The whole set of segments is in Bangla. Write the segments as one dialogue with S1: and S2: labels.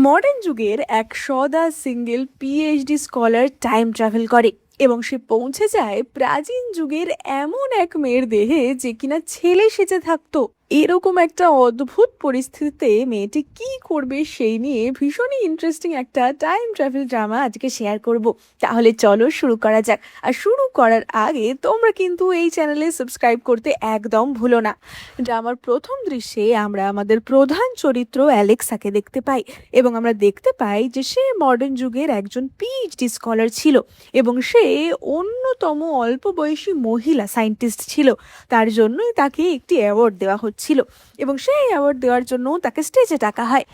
S1: মডার্ন যুগের এক সদা single PhD scholar time travel করে এবং সে পৌঁছে যায় প্রাচীন যুগের এমন এক মেয়ের দেহে যে কিনা ছেলে সেজে থাকতো। এরকম একটা অদ্ভুত পরিস্থিতিতে মেয়েটি কি করবে সেই নিয়ে ভীষণই ইন্টারেস্টিং একটা টাইম ট্রাভেল ড্রামা আজকে শেয়ার করব। তাহলে চলো শুরু করা যাক। আর শুরু করার আগে তোমরা কিন্তু এই চ্যানেলে সাবস্ক্রাইব করতে একদম ভুলো না। ড্রামার প্রথম দৃশ্যে আমরা আমাদের প্রধান চরিত্র অ্যালেক্সাকে দেখতে পাই এবং আমরা দেখতে পাই যে সে মডার্ন যুগের একজন পিএইচডি স্কলার ছিল এবং সে অন্যতম অল্প বয়সী মহিলা সায়েন্টিস্ট ছিল। তার জন্যই তাকে একটি অ্যাওয়ার্ড দেওয়া হচ্ছিল এবং সেই অ্যাওয়ার্ড দেওয়ার জন্য তাকে স্টেজে ডাকা হয়।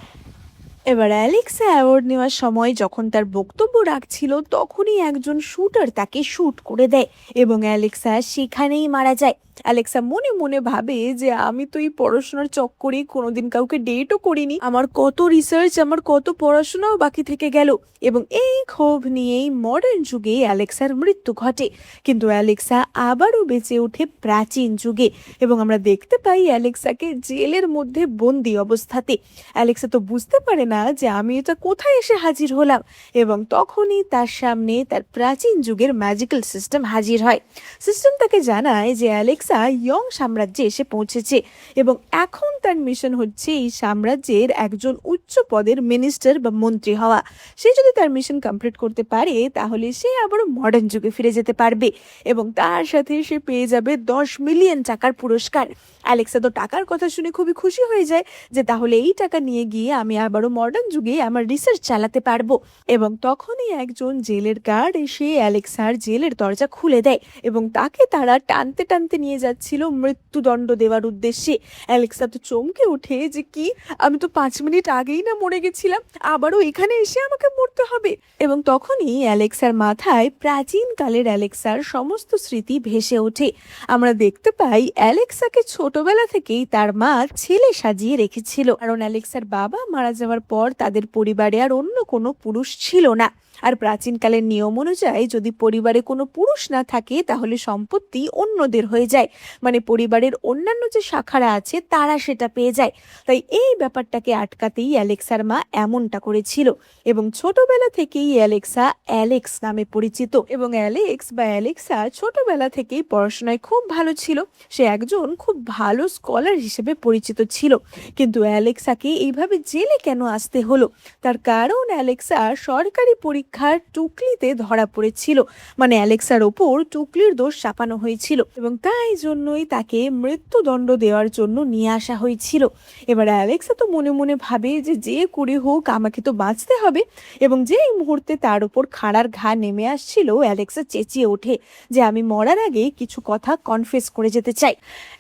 S1: এবার অ্যালেক্সা অ্যাওয়ার্ড নেওয়ার সময় যখন তার বক্তব্য রাখছিল তখনই একজন শুটার তাকে শুট করে দেয় এবং অ্যালেক্সা সেখানেই মারা যায়। অ্যালেক্সা মনে মনে ভাবে যে আমি তো এই পড়াশোনার চক্করে কোনোদিন কাউকে ডেটও করিনি, আমার কত রিসার্চ, আমার কত পড়াশোনাও বাকি থেকে গেল। এবং এই ক্ষোভ নিয়েই মডার্ন যুগে অ্যালেক্সার মৃত্যু ঘটে। কিন্তু অ্যালেক্সা আবারও বেঁচে ওঠে প্রাচীন যুগে এবং আমরা দেখতে পাই অ্যালেক্সাকে জেলের মধ্যে বন্দি অবস্থাতে। অ্যালেক্সা তো বুঝতে পারে না যে আমি এটা কোথায় এসে হাজির হলাম এবং তখনই তার সামনে তার প্রাচীন যুগের ম্যাজিক্যাল সিস্টেম হাজির হয়। সিস্টেম তাকে জানায় যে অ্যালেক্সা ইয়ং সাম্রাজ্যে এসে পৌঁছেছে এবং এখন তার মিশন হচ্ছে এই সাম্রাজ্যের একজন উচ্চ পদের মিনিস্টার বা মন্ত্রী হওয়া। সে যদি তার মিশন কমপ্লিট করতে পারে তাহলে সে আবারও মডার্ন যুগে ফিরে যেতে পারবে এবং তার সাথে সে পেয়ে যাবে 10 মিলিয়ন টাকার পুরস্কার। অ্যালেক্সা তো টাকার কথা শুনে খুবই খুশি হয়ে যায় যে তাহলে এই টাকা নিয়ে গিয়ে আমি আবারও মডার্ন যুগে আমার রিসার্চ চালাতে পারবো। এবং তখনই একজন জেলের গার্ড এসে অ্যালেক্সার জেলের দরজা খুলে দেয় এবং তাকে তারা টানতে টানতে নিয়ে যাচ্ছিল মৃত্যুদণ্ড দেওয়ার উদ্দেশ্যে। অ্যালেক্সা তো চমকে ওঠে যে কি, আমি তো 5 মিনিট আগেই না মরে গেছিলাম, আবারও এখানে এসে আমাকে মরতে হবে। এবং তখনই অ্যালেক্সার মাথায় প্রাচীনকালের অ্যালেক্সার সমস্ত স্মৃতি ভেসে ওঠে। আমরা দেখতে পাই অ্যালেক্সাকে ছোটবেলা থেকেই তার মা ছেলে সাজিয়ে রেখেছিল, কারণ অ্যালেক্সার বাবা মারা যাওয়ার পর তাদের পরিবারে আর অন্য কোনো পুরুষ ছিল না। আর প্রাচীনকালের নিয়ম অনুযায়ী যদি পরিবারে কোনো পুরুষ না থাকে তাহলে সম্পত্তি অন্যদের হয়ে যায়, মানে পরিবারের অন্যান্য যে শাখারা আছে তারা সেটা পেয়ে যায়। তাই এই ব্যাপারটাকে আটকাতেই অ্যালেক্সার মা এমনটা করেছিল এবং ছোটবেলা থেকেই অ্যালেক্সা অ্যালেক্স নামে পরিচিত। এবং অ্যালেক্স বা অ্যালেক্সা ছোটবেলা থেকেই পড়াশোনায় খুব ভালো ছিল, সে একজন খুব ভালো স্কলার হিসেবে পরিচিত ছিল। কিন্তু অ্যালেক্সাকে এইভাবে জেলে কেন আসতে হলো? তার কারণ অ্যালেক্সা সরকারি পরীক্ষার টুকলিতে ধরা পড়েছিল, মানে অ্যালেক্সার ওপর টুকলির দোষ চাপানো হয়েছিল এবং তাই জন্যই তাকে মৃত্যুদণ্ড দেওয়ার জন্য নিয়ে আসা হয়েছিল। এবার অ্যালেক্সা তো মনে মনে ভাবে যে যে করে হোক আমাকে তো বাঁচতে হবে এবং যেই মুহূর্তে তার উপর খাড়ার ঘা নেমে আসছিল অ্যালেক্সা চেঁচিয়ে ওঠে যে আমি মরার আগে কিছু কথা কনফেস করে যেতে চাই।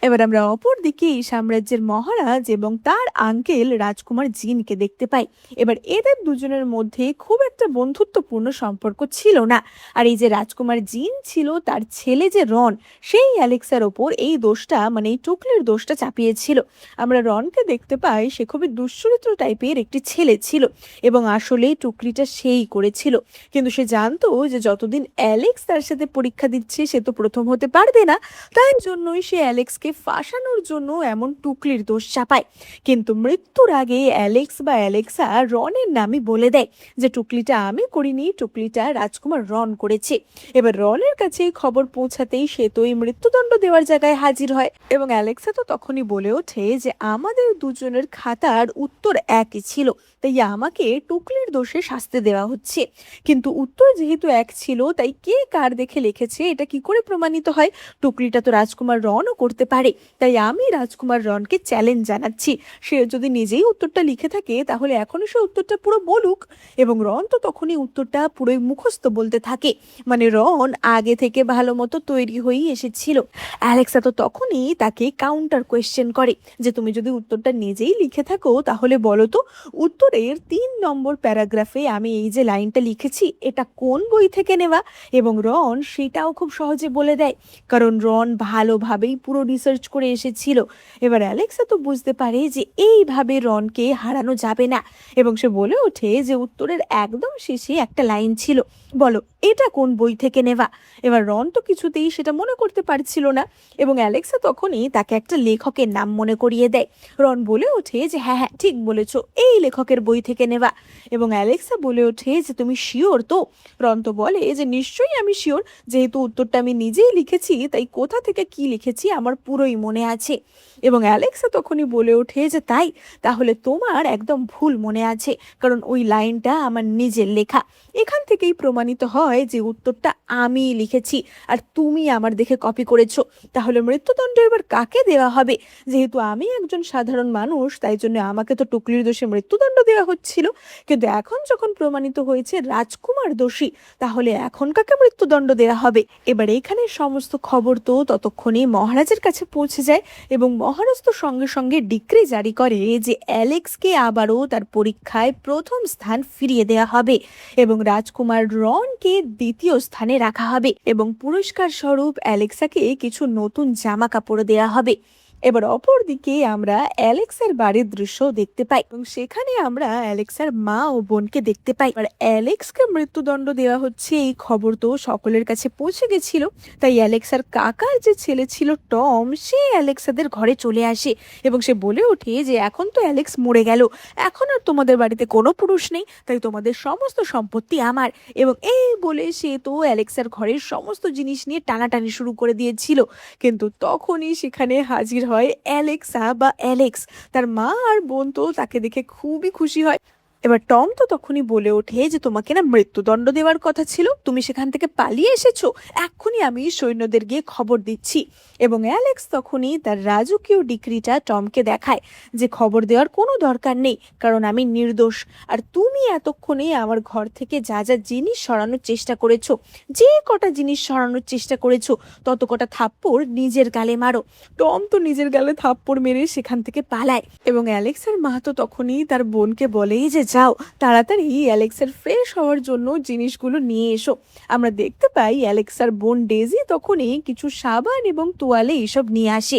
S1: এবার আমরা অপর দিকে এই সাম্রাজ্যের মহারাজ এবং তার আঙ্কেল রাজকুমার জিনকে দেখতে পাই। এবার এদের দুজনের মধ্যে খুব একটা বন্ধুত্বপূর্ণ সম্পর্ক ছিল না। আর এই যে রাজকুমার জিন ছিল তার ছেলে যে রন, সেই অ্যালেক্সার ওপর এই দোষটা, মানে এই টুকলির দোষটা চাপিয়েছিল। আমরা রনকে দেখতে পাই সে খুবই দুশ্চরিত্র টাইপের একটি ছেলে ছিল এবং আসলে টুকলিটা সেই করেছিল। কিন্তু সে জানতো যে যতদিন অ্যালেক্স তার সাথে পরীক্ষা দিচ্ছে সে তো প্রথম হতে পারবে না, তাই জন্যই সে অ্যালেক্সকে ফাঁসানোর জন্য এমন টুকলির দোষ চাপায়। কিন্তু মৃত্যুর আগে অ্যালেক্স বা অ্যালেক্সা রনের নামই বলে দেয় যে টুকলিটা আমি করিনি, টুকলিটা রাজকুমার রন করেছে। এবার রনের কাছে খবর পৌঁছাতেই সে তো এই মৃত্যুদণ্ড দেওয়ার জায়গায় হাজির হয় এবং অ্যালেক্সা তো তখনই বলে ওঠে যে আমাদের দুজনের খাতার উত্তর একই ছিল, তাই আমাকে টুকলির দোষে শাস্তি দেওয়া হচ্ছে। কিন্তু উত্তর যেহেতু এক ছিল তাই কে কার দেখে লিখেছে এটা কি করে প্রমাণিত হয়? টুকলিটা তো রাজকুমার রনও করতে পারে, তাই আমি রাজকুমার রনকে চ্যালেঞ্জ জানাচ্ছি, সে যদি নিজেই উত্তরটা লিখে থাকে তাহলে এখনই সে উত্তরটা পুরো বলুক। এবং রন তো তখনই উত্তরটা পুরোই মুখস্থ বলতে থাকে, মানে রন আগে থেকে ভালো মতো তৈরি হয়েই এসেছিল। অ্যালেক্সা তো তখনই তাকে কাউন্টার কোয়েশ্চেন করে যে তুমি যদি উত্তরটা নিজেই লিখে থাকো তাহলে বলো তো উত্তরের 3 নম্বর প্যারাগ্রাফে আমি এই যে লাইনটা লিখেছি এটা কোন বই থেকে নেওয়া? এবং রন সেটাও খুব সহজে বলে দেয়, কারণ রন ভালোভাবেই পুরো রিসার্চ করে এসেছিল। এবার অ্যালেক্সা তো বুঝতে পারে যে এইভাবে রনকে হারানো যাবে না এবং সে বলে ওঠে যে উত্তরের একদম শেষে একটা লাইন ছিল, বলো এটা কোন বই থেকে নেওয়া? এবার রন তো কিছুতেই সেটা মনে করতে পারছিল না এবং অ্যালেক্সা তখনই তাকে একটা লেখকের নাম মনে করিয়ে দেয়। রন বলে ওঠে যে হ্যাঁ হ্যাঁ ঠিক বলেছো, এই লেখকের গণিতের বই থেকে নেওয়া। এবং অ্যালেক্সা বলে ওঠে যে তুমি শিওর তো? রন্ত বলে যে নিশ্চয়ই আমি শিওর, যেহেতু উত্তরটা আমি নিজেই লিখেছি, তাই কোথা থেকে কি লিখেছি আমার পুরোই মনে আছে। এবং অ্যালেক্সা তখনই বলে ওঠে যে তাই, তাহলে তোমার একদম ভুল মনে আছে, কারণ ওই লাইনটা আমার নিজের লেখা। এখান থেকেই প্রমাণিত হয় যে উত্তরটা আমি লিখেছি আর তুমি আমার দেখে কপি করেছো। তাহলে মৃত্যুদণ্ড এবার কাকে দেওয়া হবে? যেহেতু আমি একজন সাধারণ মানুষ, তাই জন্য আমাকে তো টুকলির দোষে মৃত্যুদণ্ড দেওয়া হচ্ছিল, কিন্তু এখন যখন প্রমাণিত হয়েছে রাজকুমার দোষী, তাহলে এখন কাকে মৃত্যুদণ্ড দেওয়া হবে? এবার এখানে সমস্ত খবর তো ততক্ষণে মহারাজের কাছে পৌঁছে যায় এবং মহারাজ তো সঙ্গে সঙ্গে ডিক্রি জারি করে যে অ্যালেক্সকে আবারও তার পরীক্ষায় প্রথম স্থান ফিরিয়ে দেওয়া হবে এবং রাজকুমার রনকে দ্বিতীয় স্থানে রাখা হবে এবং পুরস্কার স্বরূপ অ্যালেক্সাকে কিছু নতুন জামা কাপড় দেওয়া হবে। এবার অপর দিকে আমরা অ্যালেক্সার বাড়ির দৃশ্য দেখতে পাই এবং সেখানে আমরা অ্যালেক্সার মা ও বোনকে দেখতে পাই। আর অ্যালেক্সকে মৃত্যুদণ্ড দেওয়া হচ্ছে এই খবর তো সকলের কাছে পৌঁছে গেছিল, তাই অ্যালেক্সার কাকার যে ছেলে ছিল টম, সে অ্যালেক্সাদের ঘরে চলে আসে এবং সে বলে ওঠে যে এখন তো অ্যালেক্স মরে গেল, এখন আর তোমাদের বাড়িতে কোনো পুরুষ নেই, তাই তোমাদের সমস্ত সম্পত্তি আমার। এবং এই বলে সে তো অ্যালেক্সার ঘরের সমস্ত জিনিস নিয়ে টানাটানি শুরু করে দিয়েছিল, কিন্তু তখনই সেখানে হাজির হয় অ্যালেক্সা বা অ্যালেক্স। তার মা আর বোন তো তাকে দেখে খুবই খুশি হয়। এবার টম তো তখনই বলে ওঠে যে তোমাকে না মৃত্যুদণ্ড দেওয়ার কথা ছিল, তুমি সেখান থেকে পালিয়ে এসেছো, এক্ষুনি আমি সৈন্যদের গিয়ে খবর দিচ্ছি। এবং অ্যালেক্স তখনই তার রাজকীয় ডিক্রিটা টমকে দেখায় যে খবর দেওয়ার কোনো দরকার নেই, কারণ আমি নির্দোষ, আর তুমি এতক্ষণে আমার ঘর থেকে যা যা জিনিস সরানোর চেষ্টা করেছো, যে কটা জিনিস সরানোর চেষ্টা করেছো, তত কটা থাপ্পড় নিজের গালে মারো। টম তো নিজের গালে থাপ্পড় মেরে সেখান থেকে পালায় এবং অ্যালেক্সার মা তো তখনই তার বোনকে বলেই যে যাও তাড়াতাড়ি অ্যালেক্সার ফ্রেশ হওয়ার জন্য জিনিসগুলো নিয়ে এসো। আমরা দেখতে পাই অ্যালেক্সার বোন ডেজি তখনই কিছু সাবান এবং তোয়ালে এইসব নিয়ে আসে।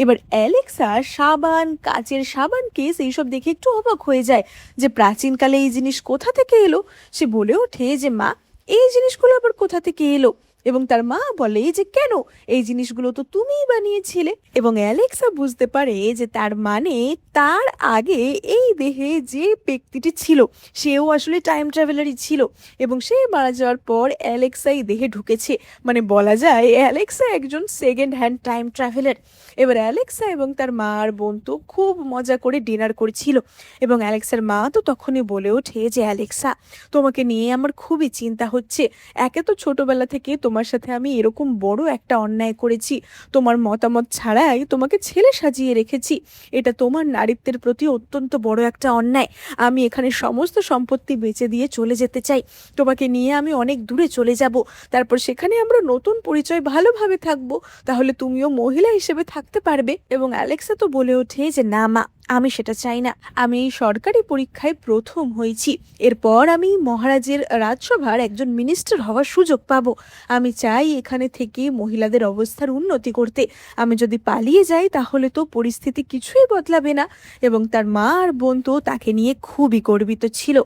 S1: এবার অ্যালেক্সা সাবান, কাচের সাবান কেস এইসব দেখে একটু অবাক হয়ে যায় যে প্রাচীনকালে এই জিনিস কোথা থেকে এলো। সে বলে ওঠে যে মা, এই জিনিসগুলো আবার কোথা থেকে এলো? এবং তার মা বলে যে কেন, এই জিনিসগুলো তো তুমিই বানিয়েছিলে। এবং অ্যালেক্সা বুঝতে পারে যে তার মানে তার আগে এই দেহে যে ব্যক্তিটি ছিল সেও আসলে টাইম ট্রাভেলারই ছিল এবং সে মারা যাওয়ার পর অ্যালেক্সা এই দেহে ঢুকেছে, মানে বলা যায় অ্যালেক্সা একজন সেকেন্ড হ্যান্ড টাইম ট্রাভেলার। এবার অ্যালেক্সা এবং তার মা আর বোন তো খুব মজা করে ডিনার করছিল এবং অ্যালেক্সার মা তো তখনই বলে ওঠে যে অ্যালেক্সা, তোমাকে নিয়ে আমার খুবই চিন্তা হচ্ছে। একে তো ছোটবেলা থেকে তোমার সাথে আমি এরকম বড় একটা অন্যায় করেছি, তোমার মতামত ছাড়াই তোমাকে ছেলে সাজিয়ে রেখেছি, এটা তোমার নারীত্বের প্রতি অত্যন্ত বড় একটা অন্যায়। আমি এখানে সমস্ত সম্পত্তি বেচে দিয়ে চলে যেতে চাই, তোমাকে নিয়ে আমি অনেক দূরে চলে যাব, তারপর সেখানে আমরা নতুন পরিচয় ভালোভাবে থাকবো, তাহলে তুমিও মহিলা হিসেবে থাকতে পারবে। এবং অ্যালেক্সা তো বলে ওঠে যে না মা, আমি সেটা চাই না, আমি এই সরকারি পরীক্ষায় প্রথম হয়েছি, এরপর আমি মহারাজের রাজসভার একজন মিনিস্টার হওয়ার সুযোগ পাবো, আমি চাই এখানে থেকে মহিলাদের অবস্থার উন্নতি করতে, আমি যদি পালিয়ে যাই তাহলে তো পরিস্থিতি কিছুই বদলাবে না। এবং তার মা আর বোন তো তাকে নিয়ে খুবই গর্বিত ছিল।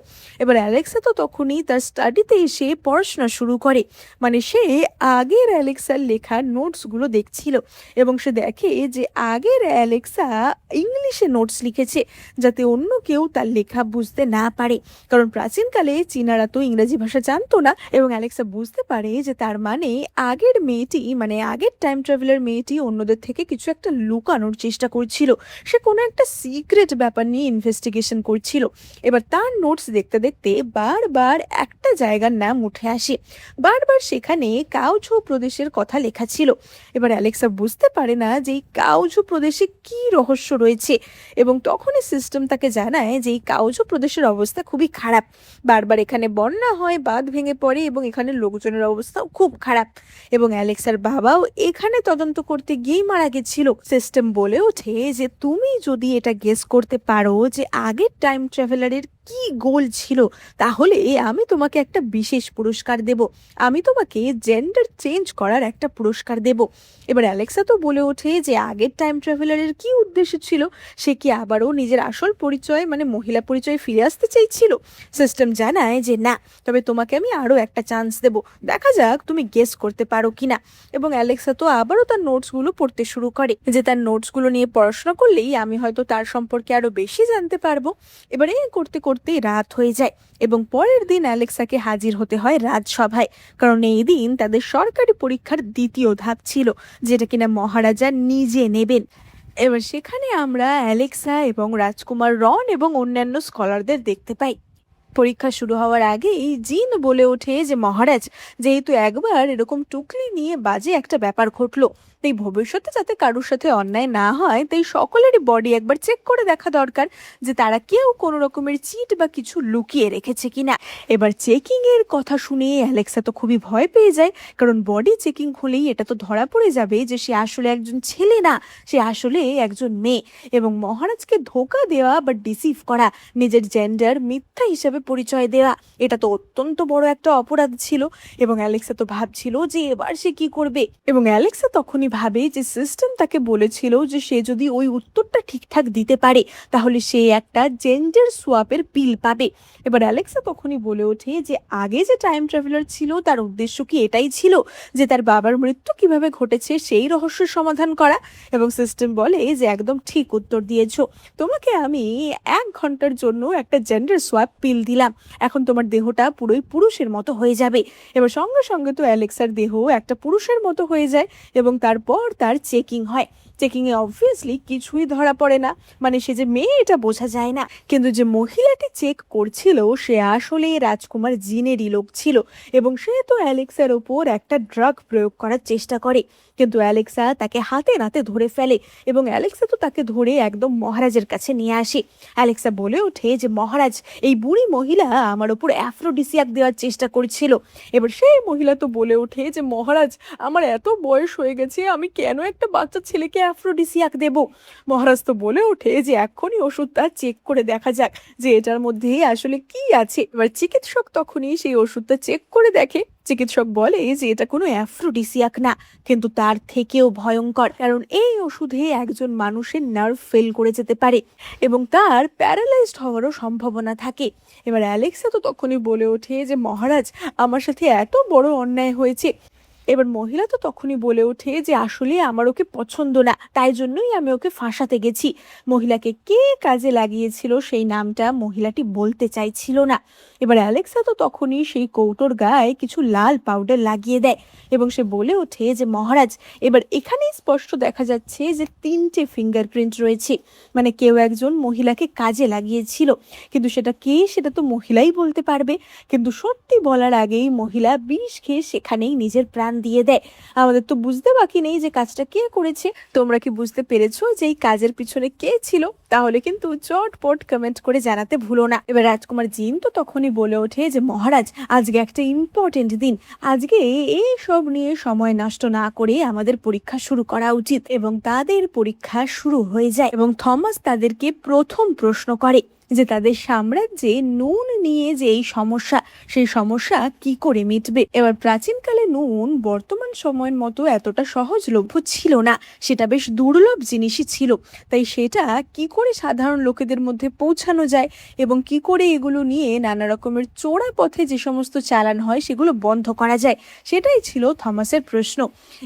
S1: এবার অ্যালেক্সা তো তখনই তার স্টাডিতে এসে পড়াশোনা শুরু করে, মানে সে আগের অ্যালেক্সার লেখা নোটসগুলো দেখছিল এবং সে দেখে যে আগের অ্যালেক্সা ইংলিশে নোটস লিখেছে যাতে অন্য কেউ তার লেখা বুঝতে না পারে, কারণ প্রাচীনকালে চীনারা তো ইংরেজি ভাষা জানতো না। এবং অ্যালেক্সা বুঝতে পারে যে তার মানে আগের মেয়েটি, মানে আগের টাইম ট্রাভেলার মেয়েটি অন্যদের থেকে কিছু একটা লুকানোর চেষ্টা করছিল, সে কোনো একটা সিক্রেট ব্যাপার নিয়ে ইনভেস্টিগেশন করছিল। এবার তার নোটস দেখতে দেখতে বারবার একটা জায়গার নাম উঠে আসে, বারবার সেখানে কাউঝো প্রদেশের কথা লেখা ছিল। এবার অ্যালেক্সা বুঝতে পারে না যে এই কাউঝো প্রদেশে কি রহস্য রয়েছে এবং তখনই সিস্টেম তাকে জানায় যে এই কাউঝো প্রদেশের অবস্থা খুবই খারাপ, বারবার এখানে বন্যা হয়, বাঁধ ভেঙে পড়ে এবং এখানে লোকজনের অবস্থাও খুব খারাপ এবং অ্যালেক্সার বাবাও এখানে তদন্ত করতে গিয়েই মারা গেছিল। সিস্টেম বলে ওঠে যে তুমি যদি এটা গেস করতে পারো যে আগের টাইম ট্রাভেলারের কি গোল ছিল, তাহলে আমি তোমাকে একটা বিশেষ পুরস্কার দেব, আমি তোমাকে জেন্ডার চেঞ্জ করার একটা পুরস্কার দেব। এবার অ্যালেক্সা তো বলে ওঠে যে আগের টাইম ট্রাভেলারের কি উদ্দেশ্য ছিল, সে কি আবারও নিজের আসল পরিচয় মানে মহিলা পরিচয় ফিরে আসতে চাইছিল। সিস্টেম জানায় যে না, তবে তোমাকে আমি আরও একটা চান্স দেব, দেখা যাক তুমি গেস করতে পারো কিনা। এবং অ্যালেক্সা তো আবারও তার নোটসগুলো পড়তে শুরু করে যে তার নোটসগুলো নিয়ে পড়াশোনা করলেই আমি হয়তো তার সম্পর্কে আরও বেশি জানতে পারবো। এবারে করতে করতে করতেই রাত হয়ে যায় এবং পরের দিন অ্যালেক্সাকে হাজির হতে হয় রাজসভায়, কারণ এই দিন তাদের সরকারি পরীক্ষার দ্বিতীয় ধাপ ছিল, যেটা কিনা মহারাজা নিজে নেবেন। এবার সেখানে আমরা অ্যালেক্সা এবং রাজকুমার রন এবং অন্যান্য স্কলারদের দেখতে পাই। পরীক্ষা শুরু হওয়ার আগেই জিন বলে ওঠে যে মহারাজ, যেহেতু একবার এরকম টুকলি নিয়ে বাজে একটা ব্যাপার ঘটলো, তাই ভবিষ্যতে যাতে কারোর সাথে অন্যায় না হয়, তাই সকলেরই বডি একবার চেক করে দেখা দরকার যে তারা কেউ কোনো রকমের চিট বা কিছু লুকিয়ে রেখেছে কিনা। এবার চেকিং এর কথা শুনে অ্যালেক্সা তো খুবই ভয় পেয়ে যায়, কারণ বডি চেকিং হলেই এটা তো ধরা পড়ে যাবে যে সে আসলে একজন ছেলে না, সে আসলে একজন মেয়ে, এবং মহারাজকে ধোঁকা দেওয়া বা ডিসিভ করা, নিজের জেন্ডার মিথ্যা হিসাবে পরিচয় দেওয়া, এটা তো অত্যন্ত বড় একটা অপরাধ ছিল। এবং অ্যালেক্সা তো ভাবছিল যে এবার সে কি করবে, এবং অ্যালেক্সা তখনই ভাবে যে সিস্টেম তাকে বলেছিল যে সে যদি ওই উত্তরটা ঠিকঠাক দিতে পারে তাহলে সে একটা জেন্ডার সোয়াপের পিল পাবে। এবার অ্যালেক্সা তখনই বলে ওঠে যে আগে যে টাইম ট্রাভেলার ছিল তার উদ্দেশ্য কি এটাই ছিল যে তার বাবার মৃত্যু কিভাবে ঘটেছে সেই রহস্যের সমাধান করা। এবং সিস্টেম বলে যে একদম ঠিক উত্তর দিয়েছো, তোমাকে আমি 1 ঘন্টার জন্য একটা জেন্ডার সোয়াপ পিল দিলাম, এখন তোমার দেহটা পুরোই পুরুষের মতো হয়ে যাবে। এবার সঙ্গে সঙ্গে তো অ্যালেক্সার দেহ একটা পুরুষের মতো হয়ে যায় এবং তারপর তার চেকিং হয়। চেকিংয়ে অবভিয়াসলি কিছুই ধরা পড়ে না, মানে সে যে মেয়ে এটা বোঝা যায় না, কিন্তু যে মহিলাটি চেক করছিল সে আসলে রাজকুমার জিনেরই লোক ছিল এবং সে তো অ্যালেক্সার ওপর একটা ড্রাগ প্রয়োগ করার চেষ্টা করে, কিন্তু অ্যালেক্সা তাকে হাতে নাতে ধরে ফেলে এবং অ্যালেক্সা তো তাকে ধরে একদম মহারাজের কাছে নিয়ে আসে। অ্যালেক্সা বলে ওঠে যে মহারাজ, এই বুড়ি মহিলা আমার ওপর অ্যাফ্রোডিসিয়াক দেওয়ার চেষ্টা করছিল। এবার সেই মহিলা তো বলে ওঠে যে মহারাজ, আমার এত বয়স হয়ে গেছে, আমি কেন একটা বাচ্চা ছেলেকে অ্যাফ্রোডিসিয়াক দেব। মহারাজ তো বলে ওঠে যে এক্ষুনি ওষুধটা চেক করে দেখা যাক যে এটার মধ্যে আসলে কি আছে। এবার চিকিৎসক তখনই সেই ওষুধটা চেক করে দেখে। চিকিৎসক বলে যে এটা কোনো অ্যাফ্রোডিসিয়াক না, কিন্তু তার থেকেও ভয়ঙ্কর, কারণ এই ওষুধে একজন মানুষের নার্ভ ফেল করে যেতে পারে এবং তার প্যারালাইজড হওয়ারও সম্ভাবনা থাকে। এবার অ্যালেক্সা তো তখনই বলে ওঠে যে মহারাজ, আমার সাথে এত বড় অন্যায় হয়েছে। এবার মহিলা তো তখনই বলে ওঠে যে আসলে আমার ওকে পছন্দ না, তাই জন্যই আমি ওকে ফাঁসাতে গেছি। মহিলাকে কে কাজে লাগিয়েছিল সেই নামটা মহিলাটি বলতে চাইছিল না। এবার অ্যালেক্সা তো তখনই সেই কৌটোর গায়ে কিছু লাল পাউডার লাগিয়ে দেয় এবং সে বলে ওঠে যে মহারাজ, এবার এখানেই স্পষ্ট দেখা যাচ্ছে যে 3টে ফিঙ্গারপ্রিন্ট রয়েছে, মানে কেউ একজন মহিলাকে কাজে লাগিয়েছিল, কিন্তু সেটা কে সেটা তো মহিলাই বলতে পারবে। কিন্তু সত্যি বলার আগেই মহিলা বিষ খেয়ে সেখানেই নিজের প্রাণ দিয়ে দেয়। আমাদের তো বুঝতে বাকি নেই যে কাজটা কে করেছে। তোমরা কি বুঝতে পেরেছো যে এই কাজের পিছনে কে ছিল? তাহলে কিন্তু চটপট কমেন্ট করে জানাতে ভুলো না। এবার রাজকুমার জিন তো তখনই বলে ওঠে যে মহারাজ, আজকে একটা ইম্পর্টেন্ট দিন, আজকে এই সব নিয়ে সময় নষ্ট না করে আমাদের পরীক্ষা শুরু করা উচিত। এবং তাদের পরীক্ষা শুরু হয়ে যায় এবং থমাস তাদেরকে প্রথম প্রশ্ন করে যে তাদের সাম্রাজ্যে নুন নিয়ে যে এই সমস্যা, সেই সমস্যা কি করে মিটবে। এবার প্রাচীনকালে নুন বর্তমান সময়ের মতো এতটা সহজলভ্য ছিল না, সেটা বেশ দুর্লভ জিনিসই ছিল, তাই সেটা কি করে সাধারণ লোকেদের মধ্যে পৌঁছানো যায় এবং কি করে এগুলো নিয়ে নানা রকমের চোরা পথে যে সমস্ত চালান হয় সেগুলো বন্ধ করা যায়, সেটাই ছিল থমাসের প্রশ্ন।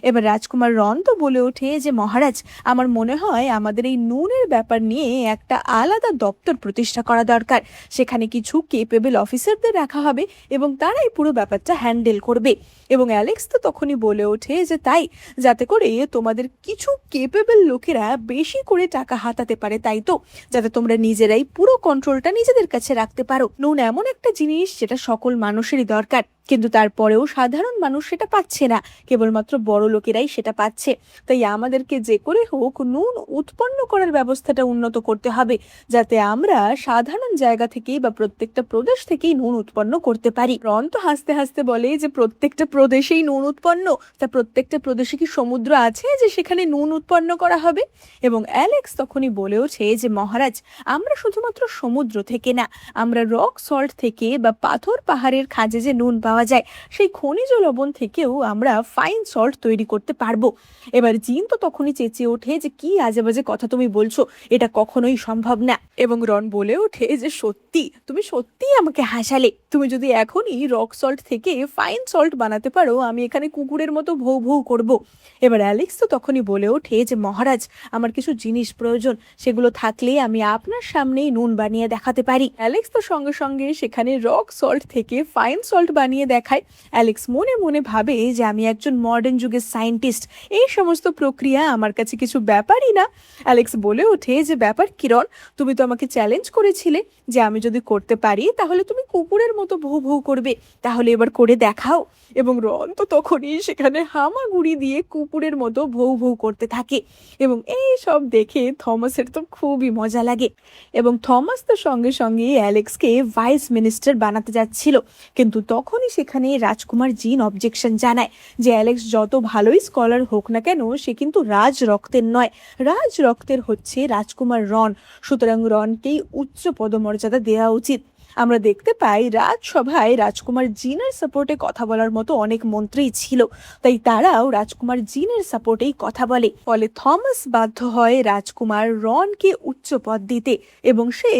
S1: এবার রাজকুমার রন তো বলে ওঠে যে মহারাজ, আমার মনে হয় আমাদের এই নুনের ব্যাপার নিয়ে একটা আলাদা দপ্তর প্রতিষ্ঠা করা দরকার, সেখানে কিছু কেপেবল অফিসারদের রাখা হবে এবং তারাই পুরো ব্যাপারটা হ্যান্ডেল করবে। এবং অ্যালেক্স তো তখনই বলে ওঠে যে তাই, যাতে করে তোমাদের কিছু কেপেবল লোকেরা বেশি করে টাকা হাতাতে পারে, তাই তো, যাতে তোমরা নিজেরাই পুরো কন্ট্রোলটা নিজেদের কাছে রাখতে পারো। নুন এমন একটা জিনিস যেটা সকল মানুষেরই দরকার, কিন্তু তারপরেও সাধারণ মানুষ সেটা পাচ্ছে না, কেবলমাত্র বড় লোকেরাই সেটা পাচ্ছে। তাই আমাদেরকে যে করে হোক নুন উৎপন্ন করার ব্যবস্থাটা উন্নত করতে হবে, যাতে আমরা সাধারণ জায়গা থেকেই বা প্রত্যেকটা প্রদেশ থেকেই নুন উৎপন্ন করতে পারি। রন তো হাসতে হাসতে বলে যে প্রত্যেকটা প্রদেশেই নুন উৎপন্ন, তা প্রত্যেকটা প্রদেশে কি সমুদ্র আছে যে সেখানে নুন উৎপন্ন করা হবে? এবং অ্যালেক্স তখনই বলে ওঠে যে মহারাজ, আমরা শুধুমাত্র সমুদ্র থেকে না, আমরা রক সল্ট থেকে বা পাথর পাহাড়ের খাঁজে যে নুন পাওয়া পাওয়া যায়, সেই খনিজ লবণ থেকেও আমরা ফাইন সল্ট তৈরি করতে পারবো। এবার জিন তো তখনই চেঁচিয়ে ওঠে যে কি আজে বাজে কথা তুমি বলছো, এটা কখনোই সম্ভব না। এবং রন বলে ওঠে যে সত্যি, তুমি সত্যিই আমাকে হাসালে। তুমি যদি এখনই রক সল্ট থেকে ফাইন সল্ট বানাতে পারো, আমি এখানে কুকুরের মতো ভৌ ভৌ করব। এবার অ্যালেক্স তো তখনই বলে ওঠে যে মহারাজ, আমার কিছু জিনিস প্রয়োজন, সেগুলো থাকলে আমি আপনার সামনেই নুন বানিয়ে দেখাতে পারি। অ্যালেক্স তো সঙ্গে সঙ্গে সেখানে রক সল্ট থেকে ফাইন সল্ট বানিয়ে দেখায়। অ্যালেক্স মনে মনে ভাবে যে আমি একজন মডার্ন যুগের সায়েন্টিস্ট, এই সমস্ত প্রক্রিয়া আমার কাছে কিছু ব্যাপারই না। অ্যালেক্স বলে ওঠে যে ব্যাপার কিরণ, তুমি তো আমাকে চ্যালেঞ্জ করেছিলে যে আমি যদি করতে পারি তাহলে তুমি কুকুরের মতো ভৌ ভৌ করবে, তাহলে এবার করে দেখাও। এবং রন তো তখনই সেখানে হামাগুড়ি দিয়ে কুকুরের মতো ভৌ ভৌ করতে থাকে। এবং এই সব দেখে থমাসের তো খুবই মজা লাগে। এবং থমাস তো সঙ্গে সঙ্গে অ্যালেক্সকে ভাইস মিনিস্টার বানাতে যাচ্ছিল, কিন্তু তখনই সেখানে রাজকুমার জিন অবজেকশন জানায় যে অ্যালেক্স যত ভালোই স্কলার হোক না কেন, সে কিন্তু রাজ রক্তের নয়, রাজ রক্তের হচ্ছে রাজকুমার রন, সুতরাং রনকেই উচ্চ পদমর্যাদা দেওয়া উচিত। আমরা দেখতে পাই রাজসভায় রাজকুমার জিনের সাপোর্টে কথা বলার মতো অনেক মন্ত্রী ছিল, তাই তারাও রাজকুমার জিনের সাপোর্টেই কথা বলে। ফলে থমাস বাধ্য হয় রাজকুমার রনকে উচ্চ পদ দিতে, এবং সে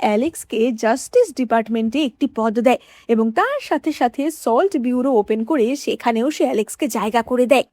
S1: অ্যালেক্সকে জাস্টিস ডিপার্টমেন্টে একটি পদ দেয়, এবং তার সাথে সাথে সল্ট বিউরো ওপেন করে সেখানেও সে অ্যালেক্সকে জায়গা করে দেয়।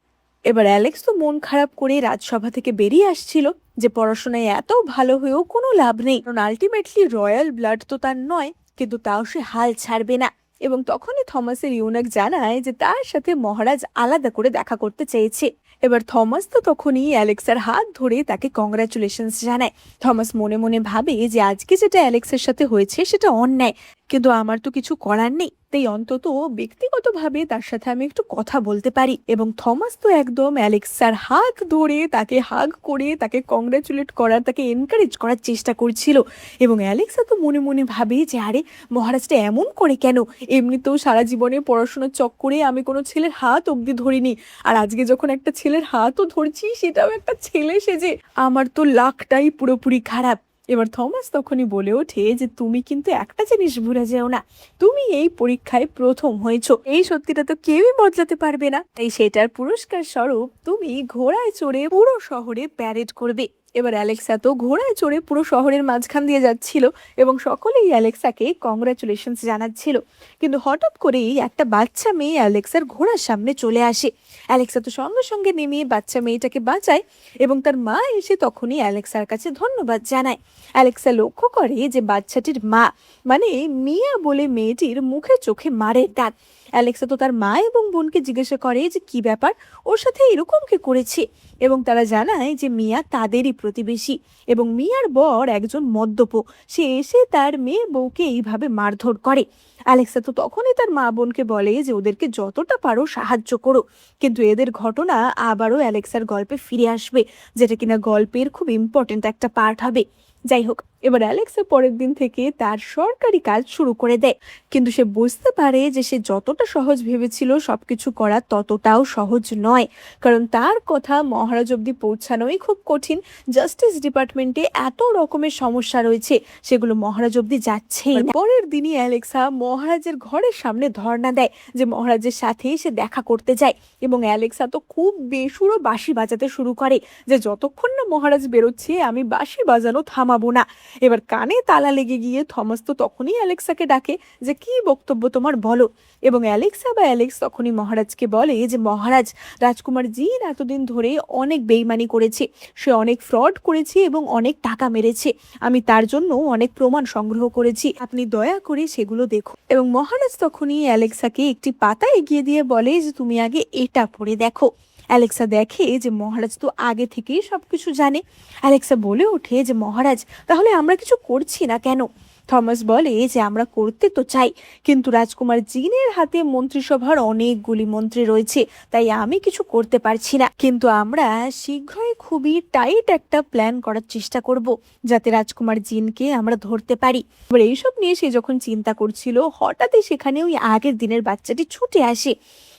S1: এবার অ্যালেক্স তো মন খারাপ করে রাজসভা থেকে বেরিয়ে আসছিল যে পড়াশোনায় এত ভালো হয়েও কোনো লাভ নেই, কারণ আলটিমেটলি রয়্যাল ব্লাড তো তার নয়, কিন্তু তাও সে হাল ছাড়বে না। এবং তখনই থমাসের ইউনাক জানায় যে তার সাথে মহারাজ আলাদা করে দেখা করতে চেয়েছে। এবার থমাস তো তখনই অ্যালেক্সার হাত ধরে তাকে কংগ্রাচুলেশনস জানায়। থমাস মনে মনে ভাবে যে আজকে যেটা অ্যালেক্সের সাথে হয়েছে সেটা অন্যায়, কিন্তু আমার তো কিছু করার নেই, তাই অন্তত ব্যক্তিগতভাবে তার সাথে আমি একটু কথা বলতে পারি। এবং থমাস তো একদম অ্যালেক্সার হাত ধরে তাকে হাগ করে তাকে কংগ্রাচুলেট করার, তাকে এনকারেজ করার চেষ্টা করছিল। এবং অ্যালেক্সা তো মনে মনে ভাবে যে আরে মহারাজটা এমন করে কেন, এমনিতেও সারা জীবনে পড়াশোনার চক্করে আমি কোনো ছেলের হাত অবধি ধরিনি, আর আজকে যখন একটা ছেলের হাতও ধরছি সেটাও একটা ছেলে সেজে, আমার তো লাকটাই পুরোপুরি খারাপ। এবার থমাস তখনই বলে ওঠে যে তুমি কিন্তু একটা জিনিস ভুলে যেও না, তুমি এই পরীক্ষায় প্রথম হয়েছো, এই সত্যিটা তো কেউই বদলাতে পারবে না, তাই সেটার পুরস্কার স্বরূপ তুমি ঘোড়ায় চড়ে পুরো শহরে প্যারেড করবে। এবার অ্যালেক্সা তো ঘোড়ায় চড়ে পুরো শহরের মাঝখান দিয়ে যাচ্ছিল, এবং সকলেই অ্যালেক্সাকে কংগ্রাচুলেশনস জানাচ্ছিল। কিন্তু হঠাৎ করেই একটা বাচ্চা মেয়ে অ্যালেক্সার ঘোড়ার সামনে চলে আসে। অ্যালেক্সা তো সঙ্গে সঙ্গে নেমে বাচ্চা মেয়েটাকে বাঁচায়, এবং তার মা এসে তখনই অ্যালেক্সার কাছে ধন্যবাদ জানায়। অ্যালেক্সা লক্ষ্য করে যে বাচ্চাটির মা, মানে মিয়া বলে মেয়েটির মুখে চোখে মারের দাগ। অ্যালেক্সা তো তার মা এবং বোনকে জিজ্ঞাসা করে যে কি ব্যাপার, ওর সাথে এরকম কে করেছে, এবং তারা জানায় যে মিয়া তাদেরই প্রতিবেশী, এবং মিয়ার বর একজন মদ্যপ, সে এসে তার মেয়ে বউকে এইভাবে মারধর করে। অ্যালেক্সা তো তখনই তার মা বোনকে বলে যে ওদেরকে যতটা পারো সাহায্য করো, কিন্তু এদের ঘটনা আবারও অ্যালেক্সার গল্পে ফিরে আসবে, যেটা কিনা গল্পের খুব ইম্পর্টেন্ট একটা পার্ট হবে। যাই হোক, এবার অ্যালেক্সা পরের দিন থেকে তার সরকারি কাজ শুরু করে দেয়, কিন্তু সে বুঝতে পারে যে সে যতটা সহজ ভেবেছিল সবকিছু করা ততটাও সহজ নয়, কারণ তার কথা মহারাজ অব্দি পৌঁছানোই খুব কঠিন। জাস্টিস ডিপার্টমেন্টে এত রকমের সমস্যা রয়েছে, সেগুলো মহারাজ অব্দি যাচ্ছে। পরের দিনই অ্যালেক্সা মহারাজের ঘরের সামনে ধর্ণা দেয় যে মহারাজের সাথে সে দেখা করতে যায়, এবং অ্যালেক্সা তো খুব বেসুরো বাঁশি বাজাতে শুরু করে যে যতক্ষণ না মহারাজ বেরোচ্ছে আমি বাঁশি বাজানো থামাবো না। এবার কানে তালা লেগে গিয়ে থমাস তো তখনই অ্যালেক্সাকে ডাকে যে কি বক্তব্য তোমার বলো। এবং অ্যালেক্স তখনই মহারাজকে বলে যে মহারাজ, রাজকুমার জিন এতদিন ধরে অনেক বেইমানি করেছে, সে অনেক ফ্রড করেছে এবং অনেক টাকা মেরেছে, আমি তার জন্য অনেক প্রমাণ সংগ্রহ করেছি, আপনি দয়া করে সেগুলো দেখুন। এবং মহারাজ তখনই অ্যালেক্সাকে একটি পাতা এগিয়ে দিয়ে বলে যে তুমি আগে এটা পড়ে দেখো। অ্যালেক্সা দেখে যে মহারাজ তো আগে থেকেই সবকিছু জানে। অ্যালেক্সা বলে ওঠে যে মহারাজ, তাহলে আমরা কিছু করছি না কেন? থমাস বলে যে আমরা করতে তো চাই, কিন্তু রাজকুমার জিনের হাতে মন্ত্রিসভার অনেকগুলি মন্ত্রী রয়েছে, তাই আমি কিছু করতে পারছি না, কিন্তু আমরা শীঘ্রই খুবই টাইট একটা প্ল্যান করার চেষ্টা করব যাতে রাজকুমার জিনকে আমরা ধরতে পারি। এবার এইসব নিয়ে সে যখন চিন্তা করছিল, হঠাৎই সেখানে ওই আগের দিনের বাচ্চাটি ছুটে আসে।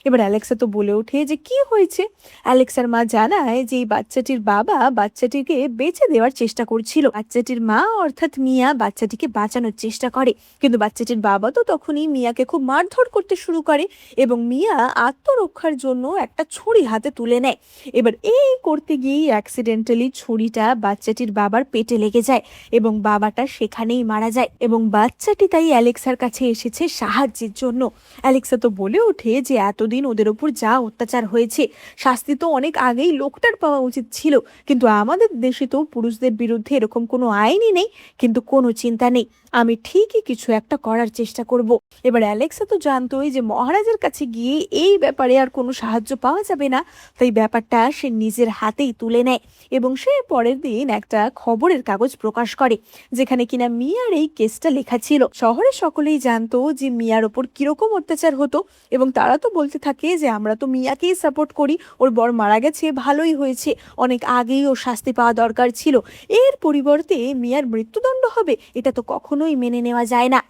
S1: এবার অ্যালেক্সা তো বলে ওঠে যে কি হয়েছে। অ্যালেক্সার মা জানায় যে এই বাচ্চাটির বাবা বাচ্চাটিকে বেঁচে দেওয়ার চেষ্টা করছিল। বাচ্চাটির মা অর্থাৎ মিয়া বাচ্চাটিকে বাঁচানোর চেষ্টা করে, কিন্তু বাচ্চাটির বাবা তো তখনই মিয়াকে খুব মারধর করতে শুরু করে এবং মিয়া আত্মরক্ষার জন্য একটা ছুরি হাতে তুলে নেয়। এবার এই করতে গিয়েই অ্যাক্সিডেন্টালি ছুরিটা বাচ্চাটির বাবার পেটে লেগে যায় এবং বাবাটা সেখানেই মারা যায় এবং বাচ্চাটি তাই অ্যালেক্সার কাছে এসেছে সাহায্যের জন্য। অ্যালেক্সা তো বলে ওঠে যে এতদিন ওদের ওপর যা অত্যাচার হয়েছে শাস্তি তো অনেক আগেই লোকটার পাওয়া উচিত ছিল, কিন্তু আমাদের দেশে তো পুরুষদের বিরুদ্ধে এরকম কোনো আইনই নেই। কিন্তু কোনো চিন্তা নেই, আমি ঠিকই কিছু একটা করার চেষ্টা করব। এবার অ্যালেক্সা তো জানতোই যে মহারাজের কাছে গিয়ে এই ব্যাপারে আর কোনো সাহায্য পাওয়া যাবে না, তাই ব্যাপারটা সে নিজের হাতেই তুলে নেয় এবং সে পরের দিন একটা খবরের কাগজ প্রকাশ করে যেখানে কিনা মিয়ার এই কেসটা লেখা ছিল। শহরে সকলেই জানতো যে মিয়ার ওপর কিরকম অত্যাচার হতো এবং তারা তো বলতে থাকে যে আমরা তো মিয়াকেই সাপোর্ট করি, ওর বর মারা গেছে, ভালোই হয়েছে, অনেক আগেই ওর শাস্তি পাওয়া দরকার ছিল, এর পরিবর্তে মিয়ার মৃত্যুদণ্ড হবে, এটা তো কখনোই মেনে নেওয়া যায় না।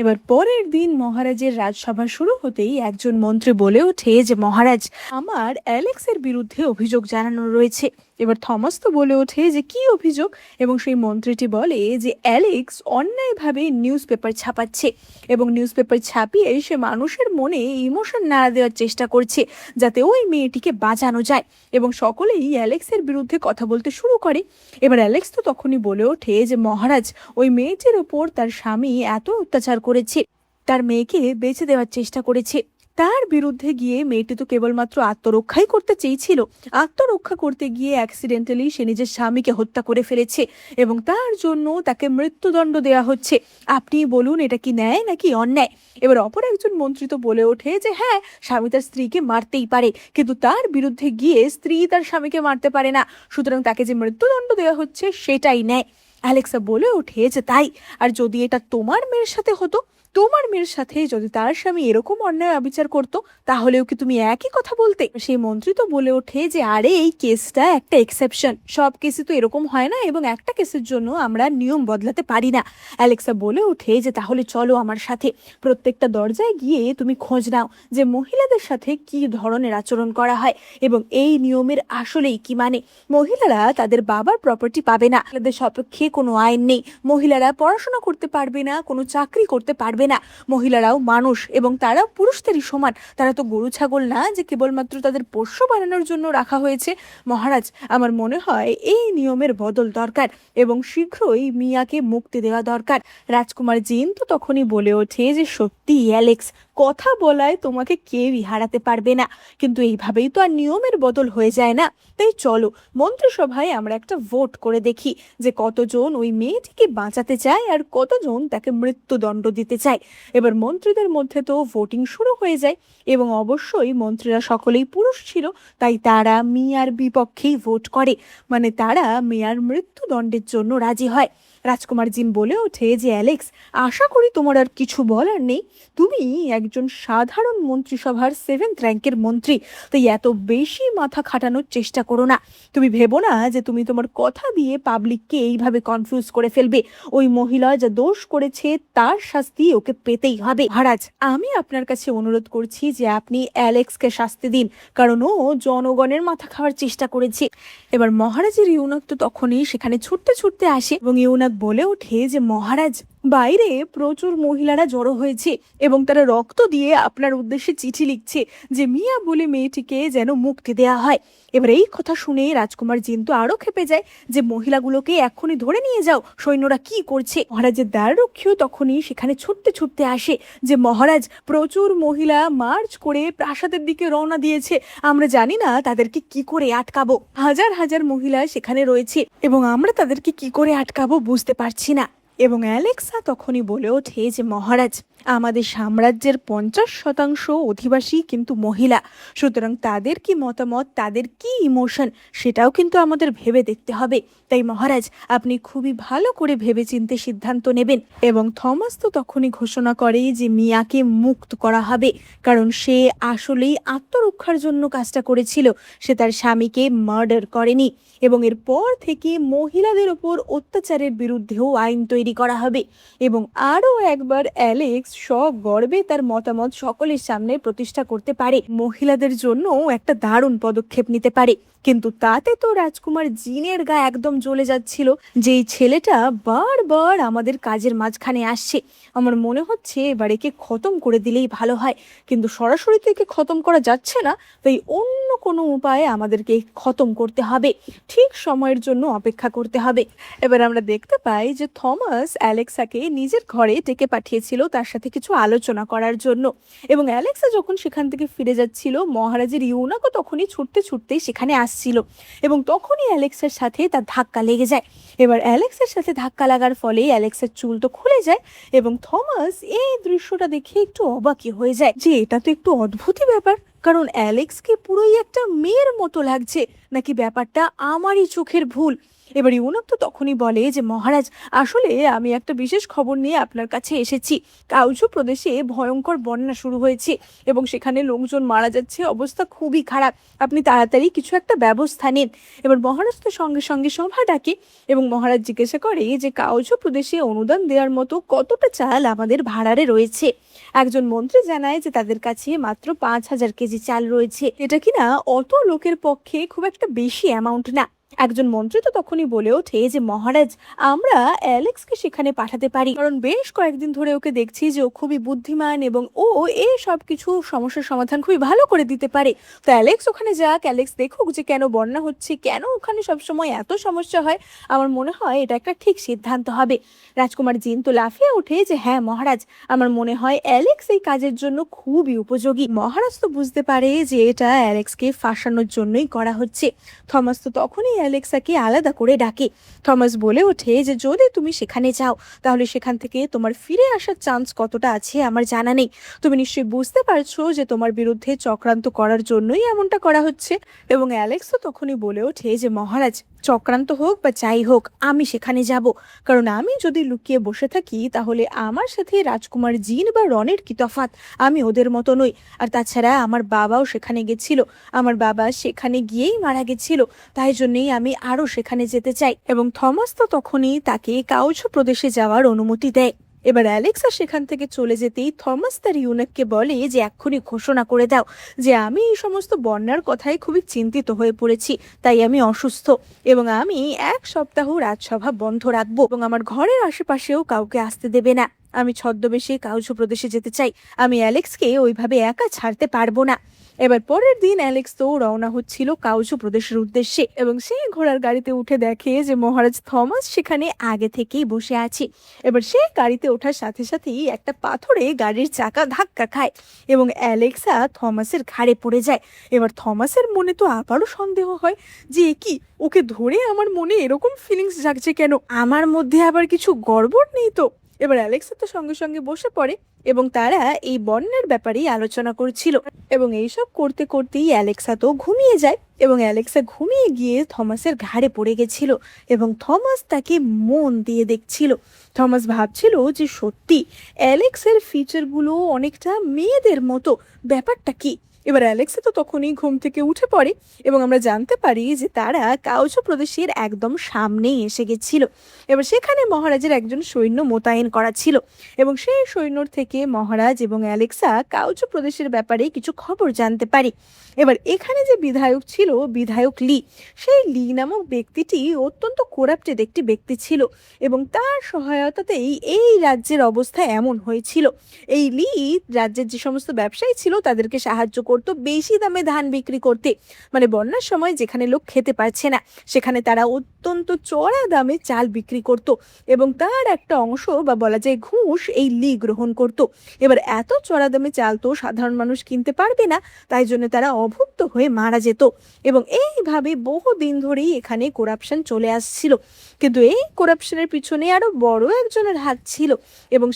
S1: এবার পরের দিন মহারাজের রাজসভা শুরু হতেই একজন মন্ত্রী বলে ওঠে যে মহারাজ, আমার অ্যালেক্সের বিরুদ্ধে অভিযোগ জানানো রয়েছে। এবার থমাস তো বলে ওঠে যে কি অভিযোগ, এবং সেই মন্ত্রীটি বলে যে অ্যালেক্স অন্যায়ভাবে নিউজ পেপার ছাপাচ্ছে এবং নিউজ পেপার ছাপিয়ে সে মানুষের মনে ইমোশন নাড়া দেওয়ার চেষ্টা করছে যাতে ওই মেয়েটিকে বাঁচানো যায়, এবং সকলেই অ্যালেক্সের বিরুদ্ধে কথা বলতে শুরু করে। এবার অ্যালেক্স তো তখনই বলে ওঠে যে মহারাজ, ওই মেয়েটির ওপর তার স্বামী এত অত্যাচার করেছে, তার মেয়েকে বেঁচে দেওয়ার চেষ্টা করেছে, তার বিরুদ্ধে গিয়ে মেয়েটি তো কেবলমাত্র আত্মরক্ষাই করতে চেয়েছিল, আত্মরক্ষা করতে গিয়ে অ্যাক্সিডেন্টালি সে নিজের স্বামীকে হত্যা করে ফেলেছে এবং তার জন্য তাকে মৃত্যুদণ্ড দেওয়া হচ্ছে। আপনি বলুন এটা কি ন্যায় নাকি অন্যায়? এবার অপর একজন মন্ত্রী তো বলে ওঠে যে হ্যাঁ, স্বামী তার স্ত্রীকে মারতেই পারে, কিন্তু তার বিরুদ্ধে গিয়ে স্ত্রী তার স্বামীকে মারতে পারে না, সুতরাং তাকে যে মৃত্যুদণ্ড দেওয়া হচ্ছে সেটাই ন্যায়। অ্যালেক্সা বলে ওঠে যে তাই, আর যদি এটা তোমার মেয়ের সাথে হতো, তোমার মেয়ের সাথে যদি তার স্বামী এরকম অন্যায় অবিচার করতো, তাহলেও কি তুমি একই কথা বলতে? সেই মন্ত্রী তো বলে ওঠে যে আরে এই কেসটা একটা এক্সেপশন, সব কেসে তো এরকম হয় না এবং একটা কেসের জন্য আমরা নিয়ম বদলাতে পারি না। অ্যালেক্সা বলে ওঠে যে তাহলে চলো আমার সাথে, প্রত্যেকটা দরজায় গিয়ে তুমি খোঁজ নাও যে মহিলাদের সাথে কি ধরনের আচরণ করা হয় এবং এই নিয়মের আসলেই কি মানে। মহিলারা তাদের বাবার প্রপার্টি পাবে না, তাদের সপক্ষে কোনো আইন নেই, মহিলারা পড়াশোনা করতে পারবে না, কোনো চাকরি করতে পারবে না, মহিলারাও মানুষ এবং তারা পুরুষদেরই সমান, তারা তো গরু ছাগল না যে কেবলমাত্র তাদের পোষ্য বানানোর জন্য রাখা হয়েছে। মহারাজ, আমার মনে হয় এই নিয়মের বদল দরকার এবং শীঘ্রই মিয়াকে মুক্তি দেওয়া দরকার। রাজকুমার জিন তো তখনই বলে ওঠে যে সত্যি অ্যালেক্স, কথা বলায় তোমাকে কেউই হারাতে পারবে না, কিন্তু এইভাবেই তো আর নিয়মের বদল হয়ে যায় না। তাই চলো মন্ত্রিসভায় আমরা একটা ভোট করে দেখি যে কতজন ওই মেয়েটিকে বাঁচাতে চায় আর কতজন তাকে মৃত্যুদণ্ড দিতে চায়। এবার মন্ত্রীদের মধ্যে তো ভোটিং শুরু হয়ে যায় এবং অবশ্যই মন্ত্রীরা সকলেই পুরুষ ছিল, তাই তারা মিয়ার বিপক্ষেই ভোট করে, মানে তারা মিয়ার মৃত্যুদণ্ডের জন্য রাজি হয়। রাজকুমার জিন বলে ওঠে যে অ্যালেক্স, আশা করি তোমার আর কিছু বলার নেই, তুমি একজন সাধারণ মন্ত্রিসভার 7th র্যাঙ্কের মন্ত্রী, তাই এত বেশি মাথা খাটানোর চেষ্টা করো না। তুমি ভেবো না যে তুমি তোমার কথা দিয়ে পাবলিককে এইভাবে কনফিউজ করে ফেলবে। ওই মহিলা যা দোষ করেছে তার শাস্তি ওকে পেতেই হবে। মহারাজ, আমি আপনার কাছে অনুরোধ করছি যে আপনি অ্যালেক্সকে শাস্তি দিন, কারণ ও জনগণের মাথা খাওয়ার চেষ্টা করেছে। এবার মহারাজের ইউনাক তো তখনই সেখানে ছুটতে ছুটতে আসে এবং ইউনাক বলে ওঠে যে মহারাজ, বাইরে প্রচুর মহিলারা জড়ো হয়েছে এবং তারা রক্ত দিয়ে আপনার উদ্দেশ্যে চিঠি লিখছে যে মিয়া বলে মেয়েটিকে যেন মুক্তি দেয়া হয়। এবার এই কথা শুনে রাজকুমার জিন তো আরো ক্ষেপে যায় যে মহিলাগুলোকে এক্ষুনি ধরে নিয়ে যাও, সৈন্যরা কি করছে। মহারাজের দ্বাররক্ষীও তখনই সেখানে ছুটতে ছুটতে আসে যে মহারাজ, প্রচুর মহিলা মার্চ করে প্রাসাদের দিকে রওনা দিয়েছে, আমরা জানি না তাদেরকে কি করে আটকাবো, হাজার হাজার মহিলা সেখানে রয়েছে এবং আমরা তাদেরকে কি করে আটকাবো বুঝতে পারছি না। এবং অ্যালেক্সা তখনই বলে ওঠে যে মহারাজ, আমাদের সাম্রাজ্যের 50% অধিবাসী কিন্তু মহিলা, সুতরাং তাদের কি মতামত, তাদের কি ইমোশন, সেটাও কিন্তু আমাদের ভেবে দেখতে হবে। তাই মহারাজ, আপনি খুবই ভালো করে ভেবেচিন্তে সিদ্ধান্ত নেবেন। এবং থমাস তো তখনই ঘোষণা করে যে মিয়াকে মুক্ত করা হবে, কারণ সে আসলেই আত্মরক্ষার জন্য কাজটা করেছিল, সে তার স্বামীকে মার্ডার করেনি। এবং এরপর থেকে মহিলাদের ওপর অত্যাচারের বিরুদ্ধেও আইন তৈরি তৈরি করা হবে এবং আরও একবার অ্যালেক্স সগর্বে তার মতামত সকলের সামনে প্রতিষ্ঠা করতে পারে, মহিলাদের জন্য একটা দারুণ পদক্ষেপ নিতে পারে। কিন্তু তাতে তো রাজকুমার জিনের গা একদম জ্বলে যাচ্ছিল যে এই ছেলেটা বারবার আমাদের কাজের মাঝখানে আসছে, আমার মনে হচ্ছে এবার একে খতম করে দিলেই ভালো হয়, কিন্তু সরাসরি থেকে খতম করা যাচ্ছে না, তাই অন্য কোনো উপায়ে আমাদেরকে খতম করতে হবে, ঠিক সময়ের জন্য অপেক্ষা করতে হবে। এবার আমরা দেখতে পাই যে থমাস অ্যালেক্সাকে নিজের ঘরে ডেকে পাঠিয়েছিল তার সাথে কিছু আলোচনা করার জন্য, এবং অ্যালেক্সা যখন সেখান থেকে ফিরে যাচ্ছিল মহারাজের ইউনাকও তখনই ছুটতে ছুটতেই সেখানে আসছিল এবং তখনই অ্যালেক্সার সাথে তার ধাক্কা লেগে যায়। এবার অ্যালেক্সের সাথে ধাক্কা লাগার ফলে অ্যালেক্সের চুল তো খুলে যায় এবং থমাস এই দৃশ্যটা দেখে একটু অবাকই হয়ে যায় যে এটা তো একটু অদ্ভুতই ব্যাপার, কারণ অ্যালেক্সকে পুরোই একটা মেয়ের মতো লাগছে, নাকি ব্যাপারটা আমারই চোখের ভুল। এবার ইউনাক তো তখনই বলে যে মহারাজ, আসলে আমি একটা বিশেষ খবর নিয়ে আপনার কাছে এসেছি। কাউজু প্রদেশে ভয়ঙ্কর বন্যা শুরু হয়েছে এবং সেখানে লোকজন মারা যাচ্ছে, অবস্থা খুবই খারাপ, আপনি তাড়াতাড়ি কিছু একটা ব্যবস্থা নিন। এবার মহারাজ তো সঙ্গে সঙ্গে সভা ডাকে এবং মহারাজ জিজ্ঞাসা করে যে কাউজু প্রদেশে অনুদান দেওয়ার মতো কতটা চাল আমাদের ভাড়ারে রয়েছে। একজন মন্ত্রী জানায় যে তাদের কাছে মাত্র 5,000 কেজি চাল রয়েছে, এটা কিনা অত লোকের পক্ষে খুব একটা বেশি অ্যামাউন্ট না। একজন মন্ত্রী তো তখনই বলে ওঠে যে মহারাজ, আমরা অ্যালেক্সকে সেখানে পাঠাতে পারি, কারণ বেশ কয়েকদিন ধরে ওকে দেখছি যে ও খুবই বুদ্ধিমান এবং ও এই সব কিছু সমস্যার সমাধান খুবই ভালো করে দিতে পারে। তো অ্যালেক্স ওখানে যাক, অ্যালেক্স দেখুক যে কেন বন্যা হচ্ছে, কেন ওখানে সবসময় এত সমস্যা হয়, আমার মনে হয় এটা একটা ঠিক সিদ্ধান্ত হবে। রাজকুমার জিন তো লাফিয়ে ওঠে যে হ্যাঁ মহারাজ, আমার মনে হয় অ্যালেক্স এই কাজের জন্য খুবই উপযোগী। মহারাজ তো বুঝতে পারে যে এটা অ্যালেক্সকে ফাঁসানোর জন্যই করা হচ্ছে। থমাস তো তখনই অ্যালেক্সাকে আলাদা করে ডাকে। থমাস বলে ওঠে যে যদি তুমি সেখানে যাও তাহলে সেখান থেকে তোমার ফিরে আসার চান্স কতটা আছে আমার জানা নেই, তুমি নিশ্চয়ই বুঝতে পারছো যে তোমার বিরুদ্ধে চক্রান্ত করার জন্যই এমনটা করা হচ্ছে। এবং অ্যালেক্স তো তখনই বলে ওঠে যে মহারাজ, চক্রান্ত হোক বা যাই হোক আমি সেখানে যাব, কারণ আমি যদি লুকিয়ে বসে থাকি তাহলে আমার সাথে রাজকুমার জিন বা রনের কি তফাৎ, আমি ওদের মতো নই। আর তাছাড়া আমার বাবাও সেখানে গেছিল, আমার বাবা সেখানে গিয়েই মারা গেছিল, তাই জন্যই আমি আরও সেখানে যেতে চাই। এবং থমাস তো তখনই তাকে কাউজু প্রদেশে যাওয়ার অনুমতি দেয়। এবার অ্যালেক্সা সেখান থেকে চলে যেতেই থমাস তার ইউনাককে বলে যে এক্ষুনি ঘোষণা করে দাও যে আমি এই সমস্ত বন্যার কথায় খুবই চিন্তিত হয়ে পড়েছি, তাই আমি অসুস্থ এবং আমি 1 সপ্তাহ রাজসভা বন্ধ রাখবো এবং আমার ঘরের আশেপাশেও কাউকে আসতে দেবে না। আমি ছদ্মবেশে কাউজু প্রদেশে যেতে চাই, আমি অ্যালেক্সকে ওইভাবে একা ছাড়তে পারবো না। এবার পরের দিন অ্যালেক্স তো রওনা হচ্ছিল কাউজু প্রদেশের উদ্দেশ্যে এবং সে ঘোড়ার গাড়িতে উঠে দেখে যে মহারাজ থমাস সেখানে আগে থেকেই বসে আছে। এবার সে গাড়িতে ওঠার সাথে সাথেই একটা পাথরে গাড়ির চাকা ধাক্কা খায় এবং অ্যালেক্সা থমাসের ঘাড়ে পড়ে যায়। এবার থমাসের মনে তো আবারও সন্দেহ হয় যে কি, ওকে ধরে আমার মনে এরকম ফিলিংস জাগছে কেন, আমার মধ্যে আবার কিছু গড়বড় নেই তো। এবার অ্যালেক্সা তো সঙ্গে সঙ্গে বসে পড়ে এবং তারা এই বন্যার ব্যাপারেই আলোচনা করছিল এবং এইসব করতে করতেই অ্যালেক্সা তো ঘুমিয়ে যায় এবং অ্যালেক্সা ঘুমিয়ে গিয়ে থমাসের ঘাড়ে পড়ে গেছিল এবং থমাস তাকে মন দিয়ে দেখছিল। থমাস ভাবছিল যে সত্যি অ্যালেক্সের ফিচারগুলো অনেকটা মেয়েদের মতো, ব্যাপারটা কি। এবার অ্যালেক্সা তো তখনই ঘুম থেকে উঠে পড়ে এবং আমরা জানতে পারি যে তারা কাউজু প্রদেশের একদম সামনেই এসে গেছিল। এবার সেখানে মহারাজের একজন সৈন্য মোতায়েন করা ছিল এবং সেই সৈন্যর থেকে মহারাজ এবং অ্যালেক্সা কাউজু প্রদেশের ব্যাপারে কিছু খবর জানতে পারি। এবার এখানে যে বিধায়ক ছিল, বিধায়ক লি, সেই লি নামক ব্যক্তিটি অত্যন্ত কোরাপ্টেড একটি ব্যক্তি ছিল এবং তার সহায়তাতেই এই রাজ্যের অবস্থা এমন হয়েছিল। এই লি রাজ্যের যে সমস্ত ব্যবসায়ী ছিল তাদেরকে সাহায্য করতো বেশি দামে ধান বিক্রি করতে, মানে বন্যার সময় যেখানে লোক খেতে পারছে না সেখানে তারা অত্যন্ত চড়া দামে চাল বিক্রি করত এবং তার একটা অংশ বা বলা যায় ঘুষ এই লি গ্রহণ করত। এবার এত চড়া দামে চাল তো সাধারণ মানুষ কিনতে পারবে না, তাই জন্য তারা অভুক্ত হয়ে মারা যেত এবং এইভাবে বহুদিন ধরেই এখানে করাপশন চলে আসছিল। কিন্তু এই করাপশনের পিছনে আরো বড় একজনের হাত ছিল এবং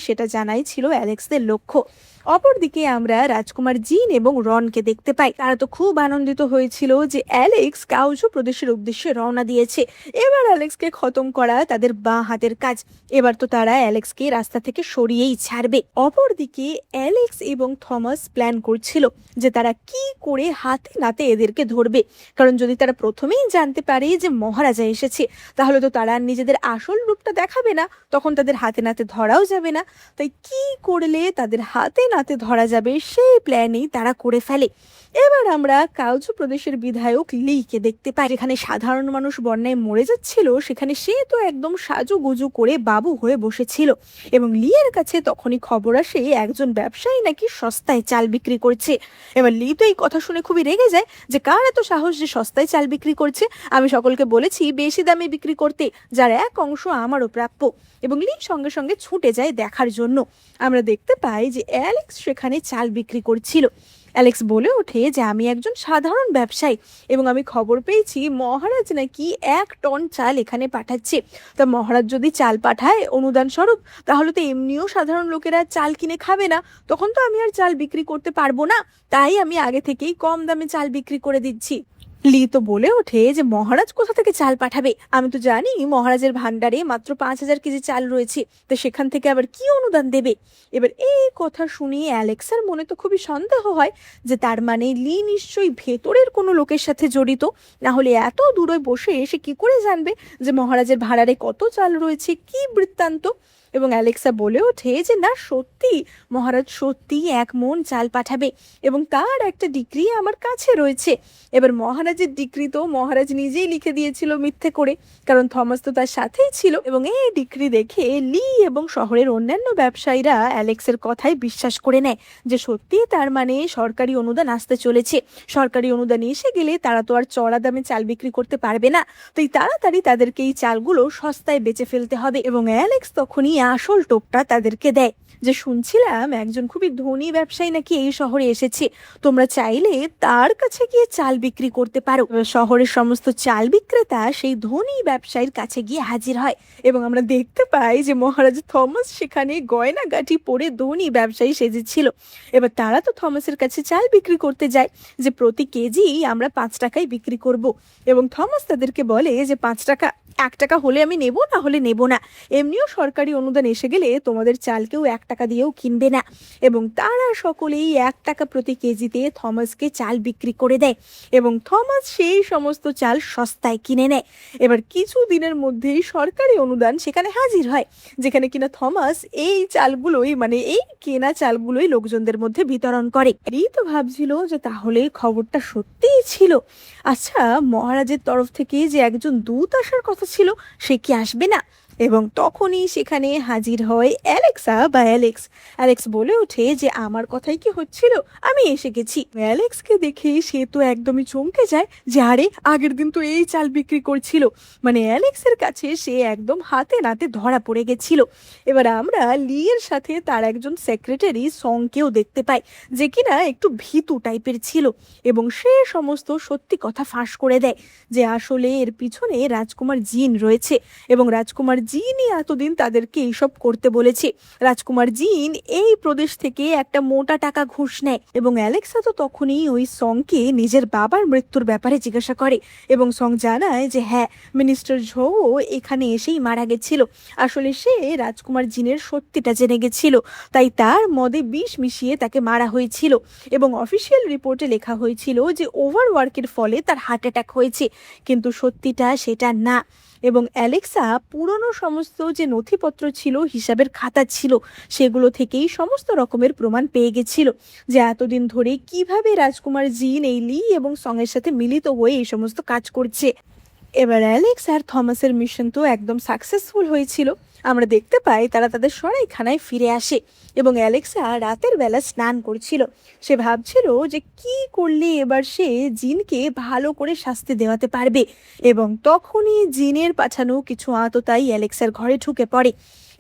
S1: সেটা জানাই ছিল অ্যালেক্সদের লক্ষ্য। অপরদিকে আমরা রাজকুমার জিন এবং রনকে দেখতে পাই। তারা তো খুব আনন্দিত হয়েছিল যে অ্যালেক্স কাউজো প্রদেশের উদ্দেশ্যে রওনা দিয়েছে। এবার অ্যালেক্সকে খতম করা তাদের বাঁ হাতের কাজ। এবার তো তারা অ্যালেক্সকে রাস্তা থেকে সরিয়েই ছাড়বে। অপরদিকে অ্যালেক্স এবং থমাস প্ল্যান করছিল যে তারা কি করে হাতে নাতে এদেরকে ধরবে, কারণ যদি তারা প্রথমেই জানতে পারে যে মহারাজা এসেছে তাহলে তো তারা নিজেদের আসল রূপটা দেখাবে না, তখন তাদের হাতে নাতে ধরাও যাবে না। তাই কি করলে তাদের হাতে নাতে ধরা যাবে সেই প্ল্যানই তারা করে ফেলে। এবার আমরা কাউজো প্রদেশের বিধায়ক লিকে দেখতে পাই, যেখানে সাধারণ মানুষ বন্যায় মরে যাচ্ছিল সেখানে সে তো একদম সাজুগুজু করে বাবু হয়ে বসেছিল। এবং লিয়ের কাছে তখনই খবর আসে একজন ব্যবসায়ী নাকি সস্তায় চাল বিক্রি করছে। এবার লি তো এই কথা শুনে খুবই রেগে যায় যে কার এত সাহস যে সস্তায় চাল বিক্রি করছে, আমি সকলকে বলেছি বেশি দামে বিক্রি করতে, যার এক অংশ আমারও প্রাপ্য। এবং লি সঙ্গে সঙ্গে ছুটে যায় দেখার জন্য। আমরা দেখতে পাই যে অ্যালেক্স সেখানে চাল বিক্রি করছিল। অ্যালেক্স বলে ওঠে যে আমি একজন সাধারণ ব্যবসায়ী এবং আমি খবর পেয়েছি মহারাজ নাকি 1 টন চাল এখানে পাঠাচ্ছে। তা মহারাজ যদি চাল পাঠায় অনুদান স্বরূপ, তাহলে তো এমনিও সাধারণ লোকেরা চাল কিনে খাবে না, তখন তো আমি আর চাল বিক্রি করতে পারবো না। তাই আমি আগে থেকেই কম দামে চাল বিক্রি করে দিচ্ছি। লি তো বলে ওঠে যে মহারাজ কোথা থেকে চাল পাঠাবে, আমি তো জানি মহারাজের ভান্ডারে মাত্র 5,000 কেজি চাল রয়েছে, তো সেখান থেকে আবার কি অনুদান দেবে। এবার এই কথা শুনিয়ে অ্যালেক্সার মনে তো খুবই সন্দেহ হয় যে তার মানে লি নিশ্চয়ই ভেতরের কোনো লোকের সাথে জড়িত, না হলে এত দূরে বসে সে কি করে জানবে যে মহারাজের ভাড়ারে কত চাল রয়েছে, কি বৃত্তান্ত। এবং অ্যালেক্সা বলে ওঠে যে না সত্যি মহারাজ সত্যি 1 মণ চাল পাঠাবে এবং তার একটা ডিক্রি আমার কাছে রয়েছে। এবার মহারাজের ডিক্রি তো মহারাজ নিজেই লিখে দিয়েছিল মিথ্যে করে, কারণ থমাস তো তার সাথেই ছিল। এবং এই ডিক্রি দেখে লি এবং শহরের অন্যান্য ব্যবসায়ীরা অ্যালেক্সের কথায় বিশ্বাস করে নেয় যে সত্যি তার মানে সরকারি অনুদান আসতে চলেছে। সরকারি অনুদান এসে গেলে তারা তো আর চড়া দামে চাল বিক্রি করতে পারবে না, তাই তাড়াতাড়ি তাদেরকে এই চালগুলো সস্তায় বেচে ফেলতে হবে। এবং অ্যালেক্স তখনই আসল টোপটা তাদেরকে দেয় যে শুনছিলাম একজন খুবই ধনী ব্যবসায়ী নাকি এই শহরে এসেছে, তোমরা চাইলে তার কাছে গিয়ে চাল বিক্রি করতে পারো। শহরের সমস্ত চাল বিক্রেতা সেই ধনী ব্যবসায়ীর কাছে গিয়ে হাজির হয় এবং আমরা দেখতে পাই যে মহারাজ থমাস সেখানে গয়নাগাটি পরে ধনী ব্যবসায়ী সেজেছিল। এবার তারা তো থমাসের কাছে চাল বিক্রি করতে যায় যে প্রতি কেজি আমরা 5 টাকায় বিক্রি করব। এবং থমাস তাদেরকে বলে যে 5 টাকা, 1 টাকা হলে আমি নেব, না হলে নেব না। এমনিও সরকারি অনুদান এসে গেলে তোমাদের চাল কেউ 1 টাকা দিয়েও কিনবে না। এবং তারা সকলেই 1 টাকা প্রতি কেজিতে থমাসকে চাল বিক্রি করে দেয় এবং থমাস সেই সমস্ত চাল সস্তায় কিনে নেয়। এবার কিছু দিনের মধ্যেই সরকারি অনুদান সেখানে হাজির হয়, যেখানে কিনা থমাস এই চালগুলোই মানে এই কেনা চালগুলোই লোকজনদের মধ্যে বিতরণ করে। এই তো ভাবছিল যে তাহলে খবরটা সত্যিই ছিল। আচ্ছা, মহারাজের তরফ থেকে যে একজন দূত আসার কথা ছিল সে কি আসবে না? এবং তখনই সেখানে হাজির হয় অ্যালেক্সা বা অ্যালেক্স। অ্যালেক্স বলে ওঠে যে আমার কথাই কি হচ্ছিল, আমি এসে গেছি। অ্যালেক্সকে দেখে সে তো একদমই চমকে যায় যে আরে আগের দিন তো এই চাল বিক্রি করছিল। মানে অ্যালেক্সের কাছে সে একদম হাতে নাতে ধরা পড়ে গেছিল। এবার আমরা লিয়ের সাথে তার একজন সেক্রেটারি সংকেও দেখতে পাই, যে কিনা একটু ভীতু টাইপের ছিল এবং সে সমস্ত সত্যি কথা ফাঁস করে দেয় যে আসলে এর পিছনে রাজকুমার জিন রয়েছে এবং রাজকুমার জিনই এতদিন তাদেরকে এইসব করতে বলেছে। রাজকুমার জিন এই প্রদেশ থেকে একটা মোটা টাকা ঘুষ নেয়। এবং অ্যালেক্সা তো তখনই ওই সংকে নিজের বাবার মৃত্যুর ব্যাপারে জিজ্ঞাসা করে এবং সং জানায় যে হ্যাঁ, মিনিস্টার ঝো এখানে এসেই মারা গেছিল। আসলে সে রাজকুমার জিনের সত্যিটা জেনে গেছিল, তাই তার মদে বিষ মিশিয়ে তাকে মারা হয়েছিল এবং অফিসিয়াল রিপোর্টে লেখা হয়েছিল যে ওভারওয়ার্কের ফলে তার হার্ট অ্যাটাক হয়েছে, কিন্তু সত্যিটা সেটা না। এবং অ্যালেক্সা পুরনো সমস্ত যে নথিপত্র ছিল, হিসাবের খাতা ছিল, সেগুলো থেকেই সমস্ত রকমের প্রমাণ পেয়ে গেছিল যে এতদিন ধরে কিভাবে রাজকুমার জিন এই লি এবং সঙ্গের সাথে মিলিত হয়ে এই সমস্ত কাজ করছে। এবার অ্যালেক্স আর থমাসের মিশন তো একদম সাকসেসফুল হয়েছিল। আমরা দেখতে পাই তারা তাদের সরাইখানায় ফিরে আসে এবং অ্যালেক্সা রাতের বেলা স্নান করছিল। সে ভাবছিল যে কি করলে এবার সে জিনকে ভালো করে শাস্তি দেওয়াতে পারবে। এবং তখনই জিনের পাঠানো কিছু আততায়ী অ্যালেক্সার ঘরে ঢুকে পড়ে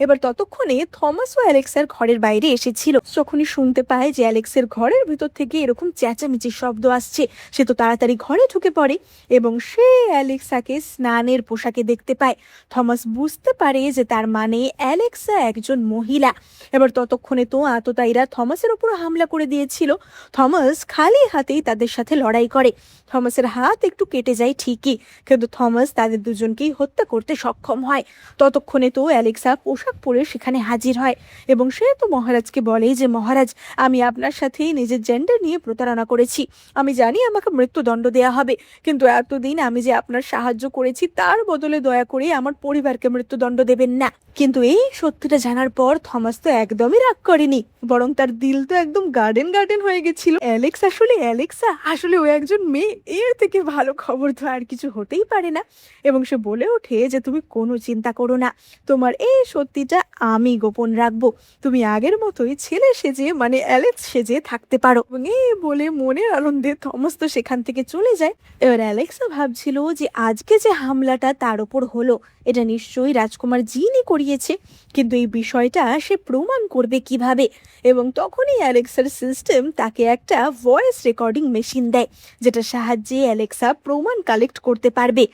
S1: এবার ততক্ষণে থমাস ও অ্যালেক্সার ঘরের বাইরে এসেছিল। যখনই শুনতে পায় যে অ্যালেক্সের ঘরের ভিতর থেকে এরকম চেঁচামেচির শব্দ আসছে, সে তো তাড়াতাড়ি ঘরে ঢুকে পড়ে এবং সে অ্যালেক্সাকে স্নানের পোশাকে দেখতে পায়। থমাস বুঝতে পারে যে তার মানে অ্যালেক্সা একজন মহিলা। এবার ততক্ষণে তো আততায়ীরা থমাসের উপর হামলা করে দিয়েছিল। থমাস খালি হাতেই তাদের সাথে লড়াই করে। থমাসের হাত একটু কেটে যায় ঠিকই, কিন্তু থমাস তাদের দুজনকেই হত্যা করতে সক্ষম হয়। ততক্ষণে তো অ্যালেক্সা পোশাক পরে সেখানে হাজির হয় এবং সে তো মহারাজকে বলে যে মহারাজ, আমি আপনার সাথেই নিজের জেন্ডার নিয়ে প্রতারণা করেছি। আমি জানি আমাকে মৃত্যুদণ্ড দেয়া হবে, কিন্তু এতদিন আমি যে আপনার সাহায্য করেছি তার বদলে দয়া করে আমার পরিবারকে মৃত্যুদণ্ড দেবেন না। কিন্তু এই সত্যিটা জানার পর থমাস তো একদমই রাগ করেনি, বরং তার দিল তো একদম গার্ডেন গার্ডেন হয়ে গেছিল। অ্যালেক্সা আসলে ও একজন মেয়ে, এর থেকে ভালো খবর তো আর কিছু হতেই পারে না। এবং সে বলে ওঠে যে তুমি কোনো চিন্তা করো না, তোমার এই সত্যিটা আমি গোপন রাখবো। তুমি আগের মতোই ছেলে সেজে মানে অ্যালেক্স সেজে থাকতে পারো। এবং এই বলে মনের আনন্দে থমাস তো সেখান থেকে চলে যায়। এবার অ্যালেক্সা ভাবছিল যে আজকে যে হামলাটা তার ওপর হলো, এটা নিশ্চয়ই রাজকুমার জিনই করিয়েছে, কিন্তু এই বিষয়টা সে প্রমাণ করবে কিভাবে। এবং তখনই অ্যালেক্সার সিস্টেম তাকে একটা ভয়েস রেকর্ডিং মেশিন দেয়, যেটার সাহায্যে অ্যালেক্সা প্রমাণ কালেক্ট করতে পারবে।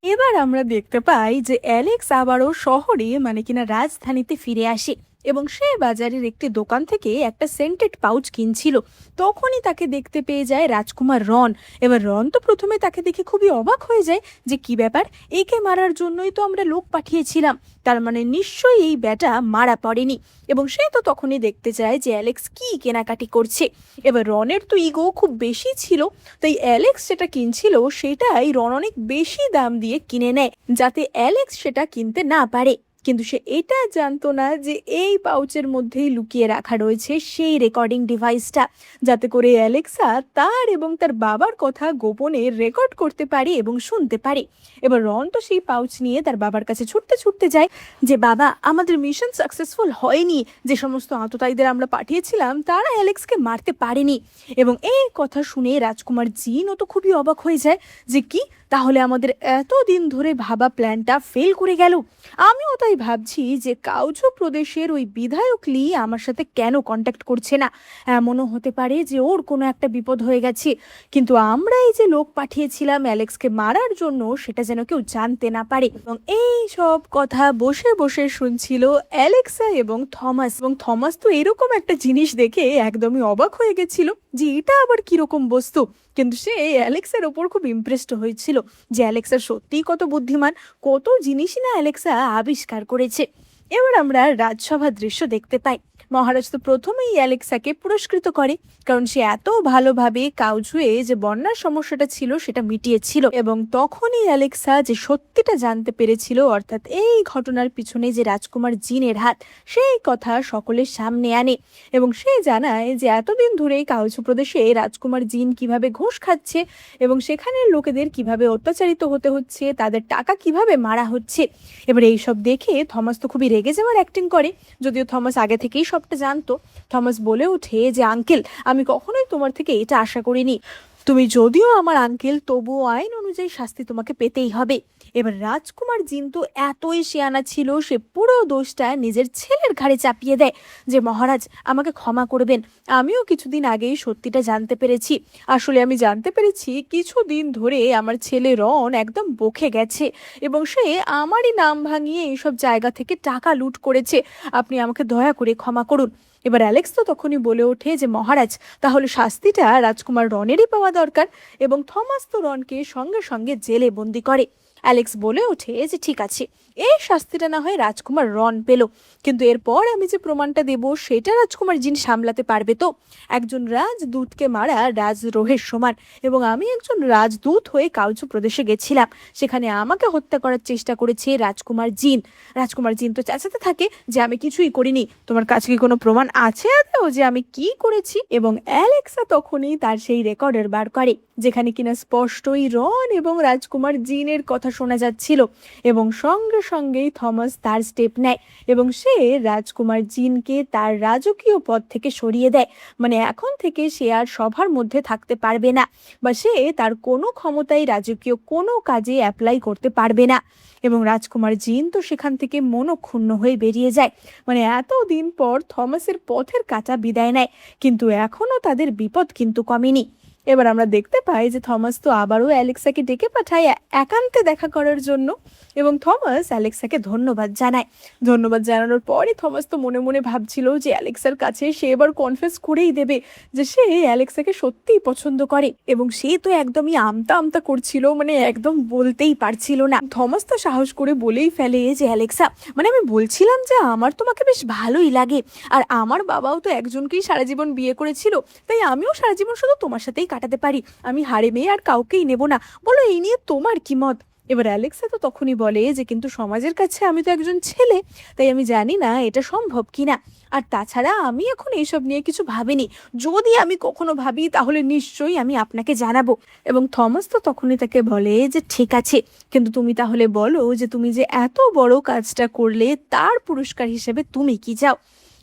S1: এবার আমরা দেখতে পাই যে অ্যালেক্স আবারও শহরে মানে কিনা রাজধানীতে ফিরে আসে এবং সে বাজারের একটি দোকান থেকে একটা সেন্টেড পাউচ কিনছিল। তখনই তাকে দেখতে পেয়ে যায় রাজকুমার রন। এবার রন তো প্রথমে তাকে দেখে খুবই অবাক হয়ে যায় যে কি ব্যাপার, একে মারার জন্যই তো আমরা লোক পাঠিয়েছিলাম, তার মানে নিশ্চয়ই এই ব্যাটা মারা পড়েনি। এবং সে তো তখনই দেখতে চায় যে অ্যালেক্স কি কেনাকাটি করছে। এবার রনের তো ইগো খুব বেশি ছিল, তাই অ্যালেক্স যেটা কিনছিল সেটাই রন অনেক বেশি দাম দিয়ে কিনে নেয়, যাতে অ্যালেক্স সেটা কিনতে না পারে। কিন্তু সে এটা জানতো না যে এই পাউচের মধ্যেই লুকিয়ে রাখা রয়েছে সেই রেকর্ডিং ডিভাইসটা, যাতে করে অ্যালেক্সা তার এবং তার বাবার কথা গোপনে রেকর্ড করতে পারে এবং শুনতে পারে। এবার রন তো সেই পাউচ নিয়ে তার বাবার কাছে ছুটতে ছুটতে যায় যে বাবা, আমাদের মিশন সাকসেসফুল হয়নি, যে সমস্ত আততায়ীদের আমরা পাঠিয়েছিলাম তারা অ্যালেক্সকে মারতে পারেনি। এবং এই কথা শুনে রাজকুমার জিনও তো খুবই অবাক হয়ে যায় যে কি, তাহলে আমাদের এতদিন ধরে ভাবা প্ল্যানটা ফেল করে গেল। আমিও তাই ভাবছি যে কাউচো প্রদেশের ওই বিধায়ক লি আমার সাথে কেন কন্ট্যাক্ট করছে না। এমনও হতে পারে যে ওর কোনো একটা বিপদ হয়ে গেছে, কিন্তু আমরা এই যে লোক পাঠিয়েছিলাম অ্যালেক্সকে মারার জন্য সেটা যেন কেউ জানতে না পারে। এবং এই সব কথা বসে বসে শুনছিল অ্যালেক্সা এবং থমাস। এবং থমাস তো এরকম একটা জিনিস দেখে একদমই অবাক হয়ে গেছিল যে এটা আবার কিরকম বস্তু, কিন্তু সে অ্যালেক্সার ওপর খুব ইমপ্রেসড হয়েছিল যে অ্যালেক্সা সত্যিই কত বুদ্ধিমান, কত জিনিসই না অ্যালেক্সা আবিষ্কার করেছে। এবার আমরা রাজসভার দৃশ্য দেখতে পাই। মহারাজ তো প্রথমেই অ্যালেক্সাকে পুরস্কৃত করে, কারণ সে এত ভালোভাবে কাউজুয়ে যে বন্যার সমস্যাটা ছিল সেটা মিটিয়েছিল। এবং তখনই অ্যালেক্সা যে সত্যিটা জানতে পেরেছিল, অর্থাৎ এই ঘটনার পিছনে যে রাজকুমার জিনের হাত, সেই কথা সকলের সামনে আনে এবং সে জানায় যে এতদিন ধরে কাউজু প্রদেশে রাজকুমার জিন কিভাবে ঘুষ খাচ্ছে এবং সেখানের লোকেদের কিভাবে অত্যাচারিত হতে হচ্ছে, তাদের টাকা কিভাবে মারা হচ্ছে। এবার এইসব দেখে থমাস তো খুবই রেগে যাওয়ার অ্যাক্টিং করে, যদিও থমাস আগে থেকেই সবটা জানতো। থমাস বলে ওঠে যে আঙ্কেল, আমি কখনোই তোমার থেকে এটা আশা করিনি। তুমি যদিও আমার আঙ্কেল, তবুও আইন অনুযায়ী শাস্তি তোমাকে পেতেই হবে। এবার রাজকুমার জিন তো এতই শিয়ানা ছিল, সে পুরো দোষটা নিজের ছেলের ঘাড়ে চাপিয়ে দেয় যে মহারাজ, আমাকে ক্ষমা করবেন, আমিও কিছুদিন আগেই সত্যিটা জানতে পেরেছি। আসলে আমি জানতে পেরেছি কিছুদিন ধরে আমার ছেলে রন একদম বকে গেছে এবং সে আমারই নাম ভাঙিয়ে এইসব জায়গা থেকে টাকা লুট করেছে। আপনি আমাকে দয়া করে ক্ষমা করুন। এবার অ্যালেক্স তো তখনই বলে ওঠে যে মহারাজ, তাহলে শাস্তিটা রাজকুমার রনেরই পাওয়া দরকার। এবং থমাস তো রনকে সঙ্গে সঙ্গে জেলে বন্দি করে। অ্যালেক্স বলে ওঠে যে ঠিক আছে, এই শাস্তিটা না হয় রাজকুমার রন পেল, কিন্তু এরপর আমি যে প্রমাণটা দেব সেটা রাজকুমার জিন সামলাতে পারবে তো? একজন রাজদূতকে মারা রাজদ্রোহের সমান। এবং আমি একজন রাজদূত হয়ে কাউচু প্রদেশে গেছিলাম, সেখানে আমাকে হত্যা করার চেষ্টা করেছে রাজকুমার জিন। রাজকুমার জিন তো চেঁচাতে থাকে যে আমি কিছুই করিনি, তোমার কাছে কি কোনো প্রমাণ আছে আদৌ যে আমি কি করেছি? এবং অ্যালেক্সা তখনই তার সেই রেকর্ডার বার করে, যেখানে কিনা স্পষ্টই রন এবং রাজকুমার জিনের কথা কথা শোনা যাচ্ছিল এবং সঙ্গে সঙ্গেই থমাস তার স্টেপ নেয় এবং সে রাজকুমার জিনকে তার রাজকীয় পদ থেকে সরিয়ে দেয়। মানে এখন থেকে সে আর সবার মধ্যে থাকতে পারবে না বা সে তার কোনো ক্ষমতাই রাজকীয় কোনো কাজে অ্যাপ্লাই করতে পারবে না। এবং রাজকুমার জিন তো সেখান থেকে মনক্ষুণ্ণ হয়ে বেরিয়ে যায়। মানে এতদিন পর থমাসের পথের কাঁটা বিদায় নেয়, কিন্তু এখনো তাদের বিপদ কিন্তু কমেনি। এবার আমরা দেখতে পাই যে থমাস তো আবারও অ্যালেক্সাকে ডেকে পাঠায় একান্তে দেখা করার জন্য এবং থমাস অ্যালেক্সাকে ধন্যবাদ জানায়। ধন্যবাদ জানানোর পরে থমাস তো মনে মনে ভাবছিল যে অ্যালেক্সার কাছে সে এবার কনফেস করেই দেবে যে সে অ্যালেক্সাকে সত্যিই পছন্দ করে এবং সে তো একদমই আমতা আমতা করছিল, মানে একদম বলতেই পারছিল না। থমাস তো সাহস করে বলেই ফেলে যে অ্যালেক্সা, মানে আমি বলছিলাম যে আমার তোমাকে বেশ ভালোই লাগে, আর আমার বাবাও তো একজনকেই সারা জীবন বিয়ে করেছিল, তাই আমিও সারা জীবন শুধু তোমার সাথেই কাটাতে পারি, আমি হারে মেয়ে আর কাউকেই নেব না, বলো এই নিয়ে তোমার কি মত? এবার অ্যালেক্সা তো তখনই বলে যে কিন্তু সমাজের কাছে আমি তো একজন ছেলে, তাই আমি জানি না এটা সম্ভব কিনা, আর তাছাড়া আমি এখন এইসব নিয়ে কিছু ভাবিনি, যদি আমি কখনো ভাবি তাহলে নিশ্চয়ই আমি আপনাকে জানাবো। এবং থমাস তো তখনই তাকে বলে যে ঠিক আছে, কিন্তু তুমি তাহলে বলো যে তুমি যে এত বড় কাজটা করলে তার পুরস্কার হিসেবে তুমি কি চাও?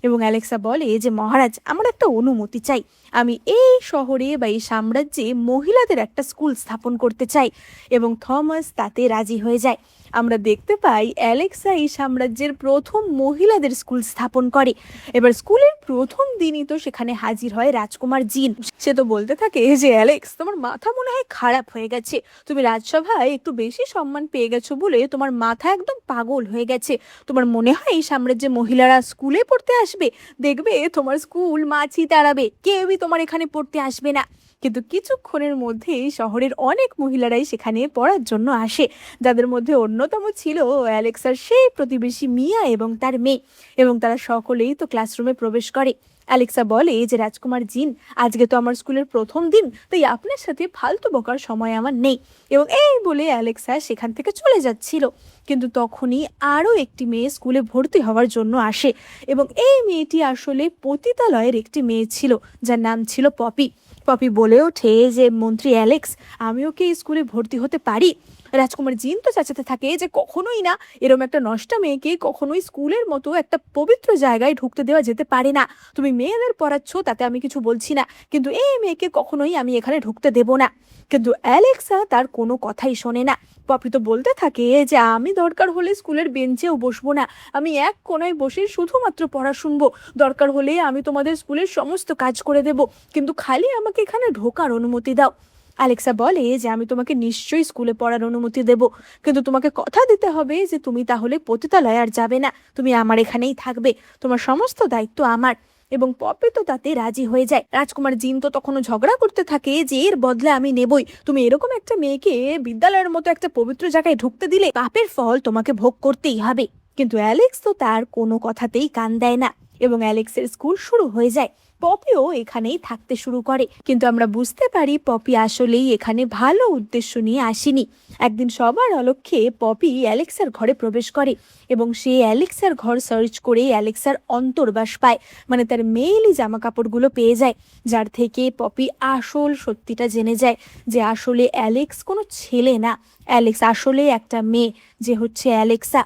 S1: এবং অ্যালেক্সা বলে যে মহারাজ, আমার একটা অনুমতি চাই, আমি এই শহরে বা এই সাম্রাজ্যে মহিলাদের একটা স্কুল স্থাপন করতে চাই। এবং থমাস তাতে রাজি হয়ে যায়। আমরা দেখতে পাই অ্যালেক্সা এই সাম্রাজ্যের প্রথম মহিলাদের স্কুল স্থাপন করে। এবার স্কুলের প্রথম দিনই তো সেখানে হাজির হয় রাজকুমার জিন। সে তো বলতে থাকে যে অ্যালেক্স, তোমার মাথা মনে হয় খারাপ হয়ে গেছে, তুমি রাজসভায় একটু বেশি সম্মান পেয়ে গেছো বলে তোমার মাথা একদম পাগল হয়ে গেছে, তোমার মনে হয় এই সাম্রাজ্যে মহিলারা স্কুলে পড়তে আসবে? দেখবে তোমার স্কুল মাছি তাড়াবে, কেউই তোমার এখানে পড়তে আসবে না। কিন্তু কিছুক্ষণের মধ্যেই শহরের অনেক মহিলারাই সেখানে পড়ার জন্য আসে, যাদের মধ্যে অন্যতম ছিল অ্যালেক্সার সেই প্রতিবেশী মিয়া এবং তার মেয়ে। এবং তারা সকলেই তো ক্লাসরুমে প্রবেশ করে। অ্যালেক্সা বলে যে রাজকুমার জিন, আজকে তো আমার স্কুলের প্রথম দিন, তাই আপনার সাথে ফালতু বকার সময় আমার নেই। এবং এই বলে অ্যালেক্সা সেখান থেকে চলে যাচ্ছিল, কিন্তু তখনই আরও একটি মেয়ে স্কুলে ভর্তি হওয়ার জন্য আসে এবং এই মেয়েটি আসলে পতিতালয়ের একটি মেয়ে ছিল, যার নাম ছিল পপি। পপি বলে ওঠে যে মন্ত্রী অ্যালেক্স, আমি ওকে স্কুলে ভর্তি হতে পারি? রাজকুমার জিন তো চাচাতে থাকে যে কখনোই না, এরম একটা নষ্টা মেয়েকে কখনোই স্কুলের মতো একটা পবিত্র জায়গায় ঢুকতে দেওয়া যেতে পারে না। তুমি মেয়েদের পড়াচ্ছ তাতে আমি কিছু বলছি না, কিন্তু এই মেয়েকে কখনোই আমি এখানে ঢুকতে দেব না। কিন্তু অ্যালেক্সা তার কোনো কথাই শোনে না। পপি তো বলতে থাকে যে আমি দরকার হলে স্কুলের বেঞ্চেও বসবো না, আমি এক কোনায় বসে শুধুমাত্র পড়া শুনবো, দরকার হলে আমি তোমাদের স্কুলের সমস্ত কাজ করে দেব, কিন্তু খালি আমাকে এখানে ঢোকার অনুমতি দাও। অ্যালেক্সা বলে যে আমি তোমাকে নিশ্চয়ই স্কুলে পড়ার অনুমতি দেব, কিন্তু তোমাকে কথা দিতে হবে যে তুমি তাহলে পতিতালয়ে আর যাবে না, তুমি আমার এখানেই থাকবে, তোমার সমস্ত দায়িত্ব আমার। এবং পপি তো তাতে রাজি হয়ে যায়। রাজকুমার জিন তো তখনও ঝগড়া করতে থাকে যে এর বদলে আমি নেবই, তুমি এরকম একটা মেয়েকে বিদ্যালয়ের মতো একটা পবিত্র জায়গায় ঢুকতে দিলে পাপের ফল তোমাকে ভোগ করতেই হবে। কিন্তু অ্যালেক্স তো তার কোনো কথাতেই কান দেয় না এবং অ্যালেক্সের স্কুল শুরু হয়ে যায়। পপিও এখানেই থাকতে শুরু করে, কিন্তু আমরা বুঝতে পারি পপি আসলেই এখানে ভালো উদ্দেশ্য নিয়ে আসেনি। একদিন সবার অলক্ষ্যে পপি অ্যালেক্সার ঘরে প্রবেশ করে এবং সে অ্যালেক্সার ঘর সার্চ করে অ্যালেক্সার অন্তর্বাস পায়, মানে তার মেয়েলি জামা কাপড়গুলো পেয়ে যায়, যার থেকে পপি আসল সত্যিটা জেনে যায় যে আসলে অ্যালেক্স কোনো ছেলে না, অ্যালেক্স আসলে একটা মেয়ে, যে হচ্ছে অ্যালেক্সা।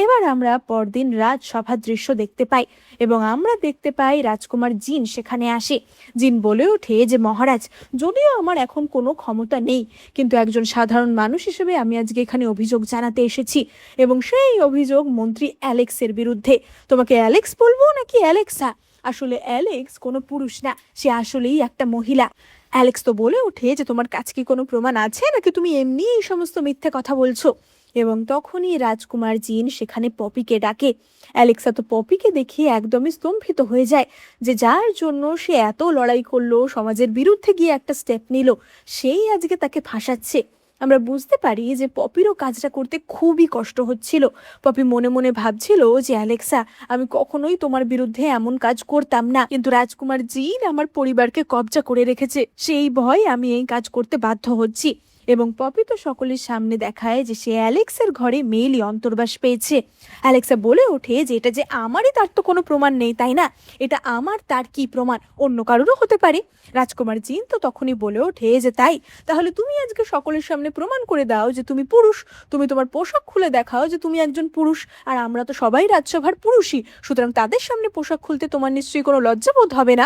S1: এবার আমরা পরদিন রাজসভার দৃশ্য দেখতে পাই এবং আমরা দেখতে পাই রাজকুমার জিন সেখানে আসে। জিন বলে ওঠে যে মহারাজ, যদিও আমার এখন কোনো ক্ষমতা নেই, কিন্তু একজন সাধারণ মানুষ হিসেবে আমি আজকে এখানে অভিযোগ জানাতে এসেছি এবং সেই অভিযোগ মন্ত্রী অ্যালেক্সের বিরুদ্ধে। তোমাকে অ্যালেক্স বলবো নাকি অ্যালেক্সা? আসলে অ্যালেক্স কোনো পুরুষ না, সে আসলেই একটা মহিলা। অ্যালেক্স তো বলে ওঠে যে তোমার কাছে কি কোনো প্রমাণ আছে নাকি তুমি এমনি এই সমস্ত মিথ্যে কথা বলছো? এবং তখনই রাজকুমার জিন সেখানে পপিকে ডাকে। অ্যালেক্সা তো পপিকে দেখে একদমই স্তম্ভিত হয়ে যায়, যে যার জন্য সে এত লড়াই করলো, সমাজের বিরুদ্ধে গিয়ে একটা স্টেপ নিল, সেই আজকে তাকে ফাঁসাচ্ছে। আমরা বুঝতে পারি যে পপিরও কাজটা করতে খুবই কষ্ট হচ্ছিল। পপি মনে মনে ভাবছিল যে অ্যালেক্সা, আমি কখনোই তোমার বিরুদ্ধে এমন কাজ করতাম না, কিন্তু রাজকুমার জিন আমার পরিবারকে কবজা করে রেখেছে, সেই ভয় আমি এই কাজ করতে বাধ্য হচ্ছি। এবং পপি তো সকলের সামনে দেখায় যে সে অ্যালেক্সের ঘরে মেইলি অন্তর্বাস পেয়েছে। অ্যালেক্সা বলে ওঠে যে এটা যে আমারই, তার তো কোনো প্রমাণ নেই তাই না, এটা আমার, তার কি প্রমাণ, অন্য কারোরও হতে পারে। রাজকুমার জিন তো তখনই বলে ওঠে যে তাই, তাহলে তুমি আজকে সকলের সামনে প্রমাণ করে দাও যে তুমি পুরুষ, তুমি তোমার পোশাক খুলে দেখাও যে তুমি একজন পুরুষ, আর আমরা তো সবাই রাজসভার পুরুষই, সুতরাং তাদের সামনে পোশাক খুলতে তোমার নিশ্চয়ই কোনো লজ্জাবোধ হবে না।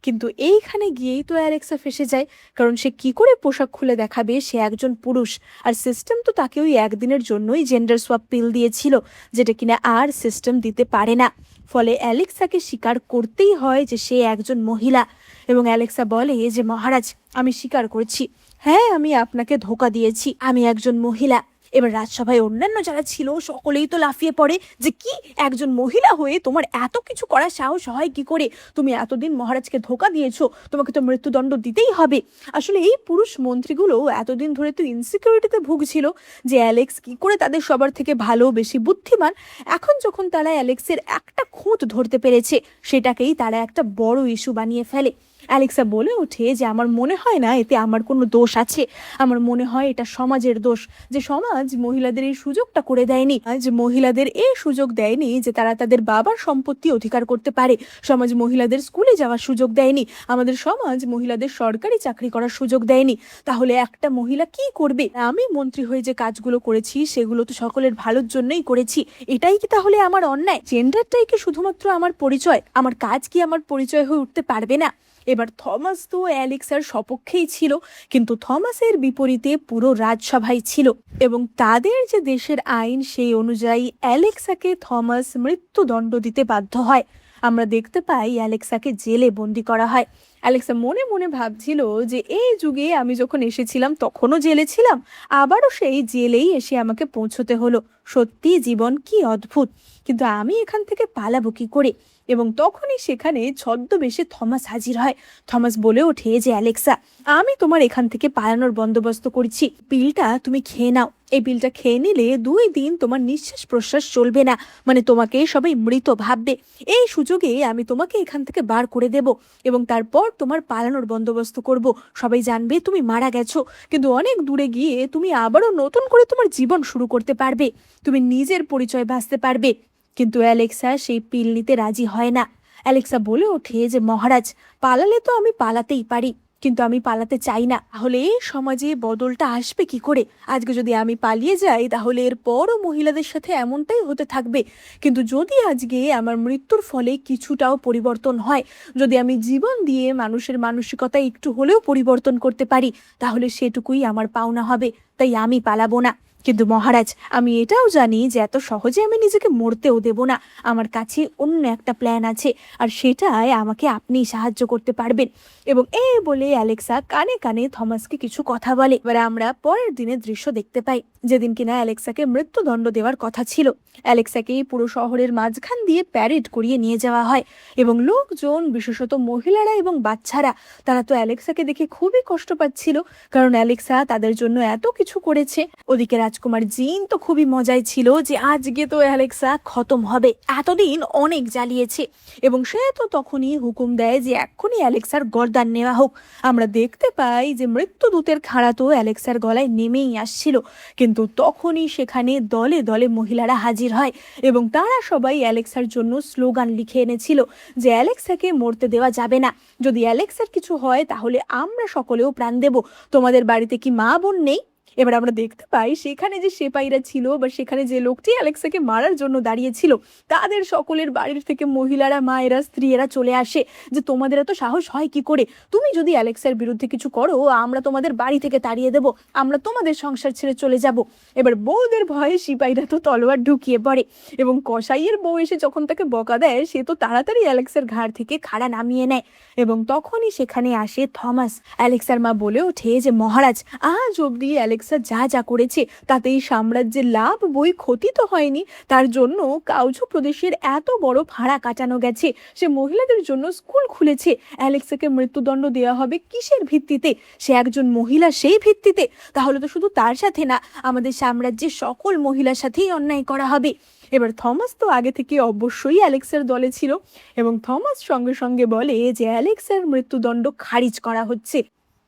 S1: কিন্তু এইখানে গিয়েই তো অ্যালেক্সা ফেসে যায়, কারণ সে কি করে পোশাক খুলে দেখাবে, সে একজন পুরুষ, আর সিস্টেম তো তাকে ওই একদিনের জন্যই জেন্ডার সোয়াপ পিল দিয়েছিল, যেটা কিনা আর সিস্টেম দিতে পারে না। ফলে অ্যালেক্সাকে স্বীকার করতেই হয় যে সে একজন মহিলা। এবং অ্যালেক্সা বলে যে মহারাজ, আমি স্বীকার করছি, হ্যাঁ আমি আপনাকে ধোঁকা দিয়েছি, আমি একজন মহিলা। এবার রাজসভায় অন্যান্য যারা ছিল সকলেই তো লাফিয়ে পড়ে যে কি, একজন মহিলা হয়ে তোমার এত কিছু করার সাহস হয় কি করে, তুমি এতদিন মহারাজকে ধোঁকা দিয়েছো, তোমাকে তো মৃত্যুদণ্ড দিতেই হবে। আসলে এই পুরুষ মন্ত্রীগুলো এতদিন ধরে তো ইনসিকিউরিটিতে ভুগছিল যে অ্যালেক্স কি করে তাদের সবার থেকে ভালো, বেশি বুদ্ধিমান। এখন যখন তারা অ্যালেক্সের একটা খুঁত ধরতে পেরেছে, সেটাকেই তারা একটা বড় ইস্যু বানিয়ে ফেলে। অ্যালেক্সা বলে ওঠে যে আমার মনে হয় না এতে আমার কোনো দোষ আছে, আমার মনে হয় এটা সমাজের দোষ, যে সমাজ মহিলাদের এই সুযোগটা করে দেয়নি, যে মহিলাদের এই সুযোগ দেয়নি যে তারা তাদের বাবার সম্পত্তি অধিকার করতে পারে, সমাজ মহিলাদের স্কুলে যাওয়ার সুযোগ দেয়নি, আমাদের সমাজ মহিলাদের সরকারি চাকরি করার সুযোগ দেয়নি। তাহলে একটা মহিলা কি করবে? আমি মন্ত্রী হয়ে যে কাজগুলো করেছি সেগুলো তো সকলের ভালোর জন্যই করেছি, এটাই কি তাহলে আমার অন্যায়? জেন্ডারটাই কি শুধুমাত্র আমার পরিচয়? আমার কাজ কি আমার পরিচয় হয়ে উঠতে পারবে না? এবার থমাস তো অ্যালেক্সার সপক্ষেই ছিল, কিন্তু থমাসের বিপরীতে পুরো রাজসভাই ছিল, এবং তাদের যে দেশের আইন সেই অনুযায়ী অ্যালেক্সাকে থমাস মৃত্যুদণ্ড দিতে বাধ্য হয়। আমরা দেখতে পাই অ্যালেক্সাকে জেলে বন্দি করা হয়। অ্যালেক্সা মনে মনে ভাবছিল যে এই যুগে আমি যখন এসেছিলাম তখনও জেলে ছিলাম, আবারও সেই জেলেই এসে আমাকে পৌঁছতে হলো। সত্যি জীবন কি অদ্ভুত, কিন্তু আমি এখান থেকে পালাবো কি করে? এবং তখনই সেখানে ছদ্মবেশে থমাস হাজির হয়। থমাস বলে ওঠে যে অ্যালেক্সা, আমি তোমার এখান থেকে পালানোর বন্দোবস্ত করছি, পিলটা তুমি খেয়ে নাও, এই পিলটা খেয়ে নিলে 2 দিন তোমার নিঃশ্বাস প্রশ্বাস চলবে না, মানে তোমাকে সবাই মৃত ভাববে। এই সুযোগে আমি তোমাকে এখান থেকে বার করে দেব, এবং তারপর তোমার পালানোর বন্দোবস্ত করব, সবাই জানবে তুমি মারা গেছো, কিন্তু অনেক দূরে গিয়ে তুমি আবারও নতুন করে তোমার জীবন শুরু করতে পারবে, তুমি নিজের পরিচয় বাঁচতে পারবে। কিন্তু অ্যালেক্সা সেই পিল নিতে রাজি হয় না। অ্যালেক্সা বলে ওঠে যে মহারাজ, পালালে তো আমি পালাতেই পারি, কিন্তু আমি পালাতে চাই না, তাহলে এই সমাজে বদলটা আসবে কি করে? আজকে যদি আমি পালিয়ে যাই তাহলে এরপরও মহিলাদের সাথে এমনটাই হতে থাকবে, কিন্তু যদি আজকে আমার মৃত্যুর ফলে কিছুটাও পরিবর্তন হয়, যদি আমি জীবন দিয়ে মানুষের মানসিকতা একটু হলেও পরিবর্তন করতে পারি, তাহলে সেটুকুই আমার পাওনা হবে, তাই আমি পালাবো না। কিন্তু মহারাজ, আমি এটাও জানি যে এত সহজে আমি নিজেকে মরতেও দেব না, আমার কাছে অন্য একটা প্ল্যান আছে, আর সেটাই আমাকে আপনি সাহায্য করতে পারবেন। এবং এই বলে অ্যালেক্সা কানে কানে থমাসকে কিছু কথা বলে। এবার আমরা পরের দিনের দৃশ্য দেখতে পাই, যেদিন কিনা অ্যালেক্সাকে মৃত্যুদণ্ড দেওয়ার কথা ছিল। অ্যালেক্সাকে পুরো শহরের মাঝখান দিয়ে প্যারেড করিয়ে নিয়ে যাওয়া হয়, এবং লোকজন, বিশেষত মহিলারা এবং বাচ্চারা, তারা তো অ্যালেক্সাকে দেখে খুবই কষ্ট পাচ্ছিল, কারণ অ্যালেক্সা তাদের জন্য এত কিছু করেছে। ওদিকে রাজকুমার জিন তো খুবই মজায় ছিল যে আজকে তো অ্যালেক্সা খতম হবে, এতদিন অনেক জ্বালিয়েছে, এবং সে তো তখনই হুকুম দেয় যে এক্ষুনি অ্যালেক্সার গর্দান নেওয়া হোক। আমরা দেখতে পাই যে মৃত্যুদূতের খাঁড়া তো অ্যালেক্সার গলায় নেমেই আসছিল, কিন্তু তখনই সেখানে দলে দলে মহিলারা হাজির হয়, এবং তারা সবাই অ্যালেক্সার জন্য স্লোগান লিখে এনেছিল যে অ্যালেক্সাকে মরতে দেওয়া যাবে না, যদি অ্যালেক্সার কিছু হয় তাহলে আমরা সকলেও প্রাণ দেব, তোমাদের বাড়িতে কি মা বোন নেই? এবার আমরা দেখতে পাই সেখানে যে সেপাইরা ছিল, বা সেখানে যে লোকটি অ্যালেক্সাকে মারার জন্য দাঁড়িয়েছিল, তাদের সকলের বাড়ির থেকে মহিলারা, মায়েরা, স্ত্রীরা চলে আসে যে তোমাদের এত সাহস হয় কি করে, তুমি যদি অ্যালেক্সার বিরুদ্ধে কিছু করো আমরা তোমাদের বাড়ি থেকে তাড়িয়ে দেব, আমরা তোমাদের সংসার ছেড়ে চলে যাব। এবার বউদের ভয়ে সিপাহীরা তো তলোয়ার ঢুকিয়ে পড়ে, এবং কসাইয়ের বউ এসে যখন তাকে বকা দেয়, সে তো তাড়াতাড়ি অ্যালেক্সার ঘাড় থেকে খাড়া নামিয়ে নেয়, এবং তখনই সেখানে আসে থমাস। অ্যালেক্সার মা বলে ওঠে যে মহারাজ, আজ অব্দি অ্যালেক্সা যা যা করেছে তাতে এই সাম্রাজ্যের লাভ বই ক্ষতি তো হয়নি, তার জন্য কাউজু প্রদেশের এত বড় ভাড়া কাটানো গেছে, সে মহিলাদের জন্য স্কুল খুলেছে, অ্যালেক্সাকে মৃত্যুদণ্ড দেওয়া হবে কিসের ভিত্তিতে? সে একজন মহিলা, সেই ভিত্তিতে? তাহলে তো শুধু তার সাথে না, আমাদের সাম্রাজ্যের সকল মহিলার সাথেই অন্যায় করা হবে। এবার থমাস তো আগে থেকে অবশ্যই অ্যালেক্সার দলে ছিল, এবং থমাস সঙ্গে সঙ্গে বলে যে অ্যালেক্সার মৃত্যুদণ্ড খারিজ করা হচ্ছে।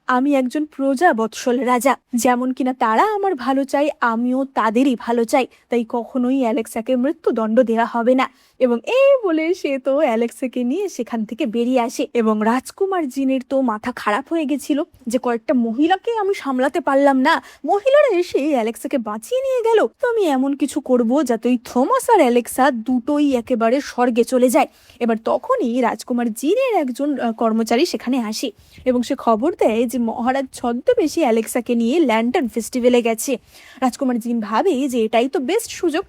S1: আমি একজন প্রজা বৎসল রাজা, যেমন কিনা তারা আমার ভালো চাই আমিও তাদেরই ভালো চাই, তাই কখনোই অ্যালেক্সাকে মৃত্যুদণ্ড দেওয়া হবে না। এবং এই বলে সে তো অ্যালেক্সাকে নিয়ে সেখান থেকে বেরিয়ে আসে। এবং রাজকুমার জিনের তো মাথা খারাপ হয়ে গেছিল যে কয়েকটা মহিলাকে আমি সামলাতে পারলাম না, মহিলারা এসে অ্যালেক্সাকে বাঁচিয়ে নিয়ে গেল, তো আমি এমন কিছু করব যাতে ওই থমাস আর অ্যালেক্সা দুটোই একেবারে স্বর্গে চলে যায়। এবার তখনই রাজকুমার জিনের একজন কর্মচারী সেখানে আসে এবং সে খবর দেয় যে মহারাজ ছদ্মবেশী অ্যালেক্সাকে নিয়ে ল্যান্টার্ন ফেস্টিভ্যালে গেছে। রাজকুমার জিন ভাবে যে এটাই তো বেস্ট সুযোগ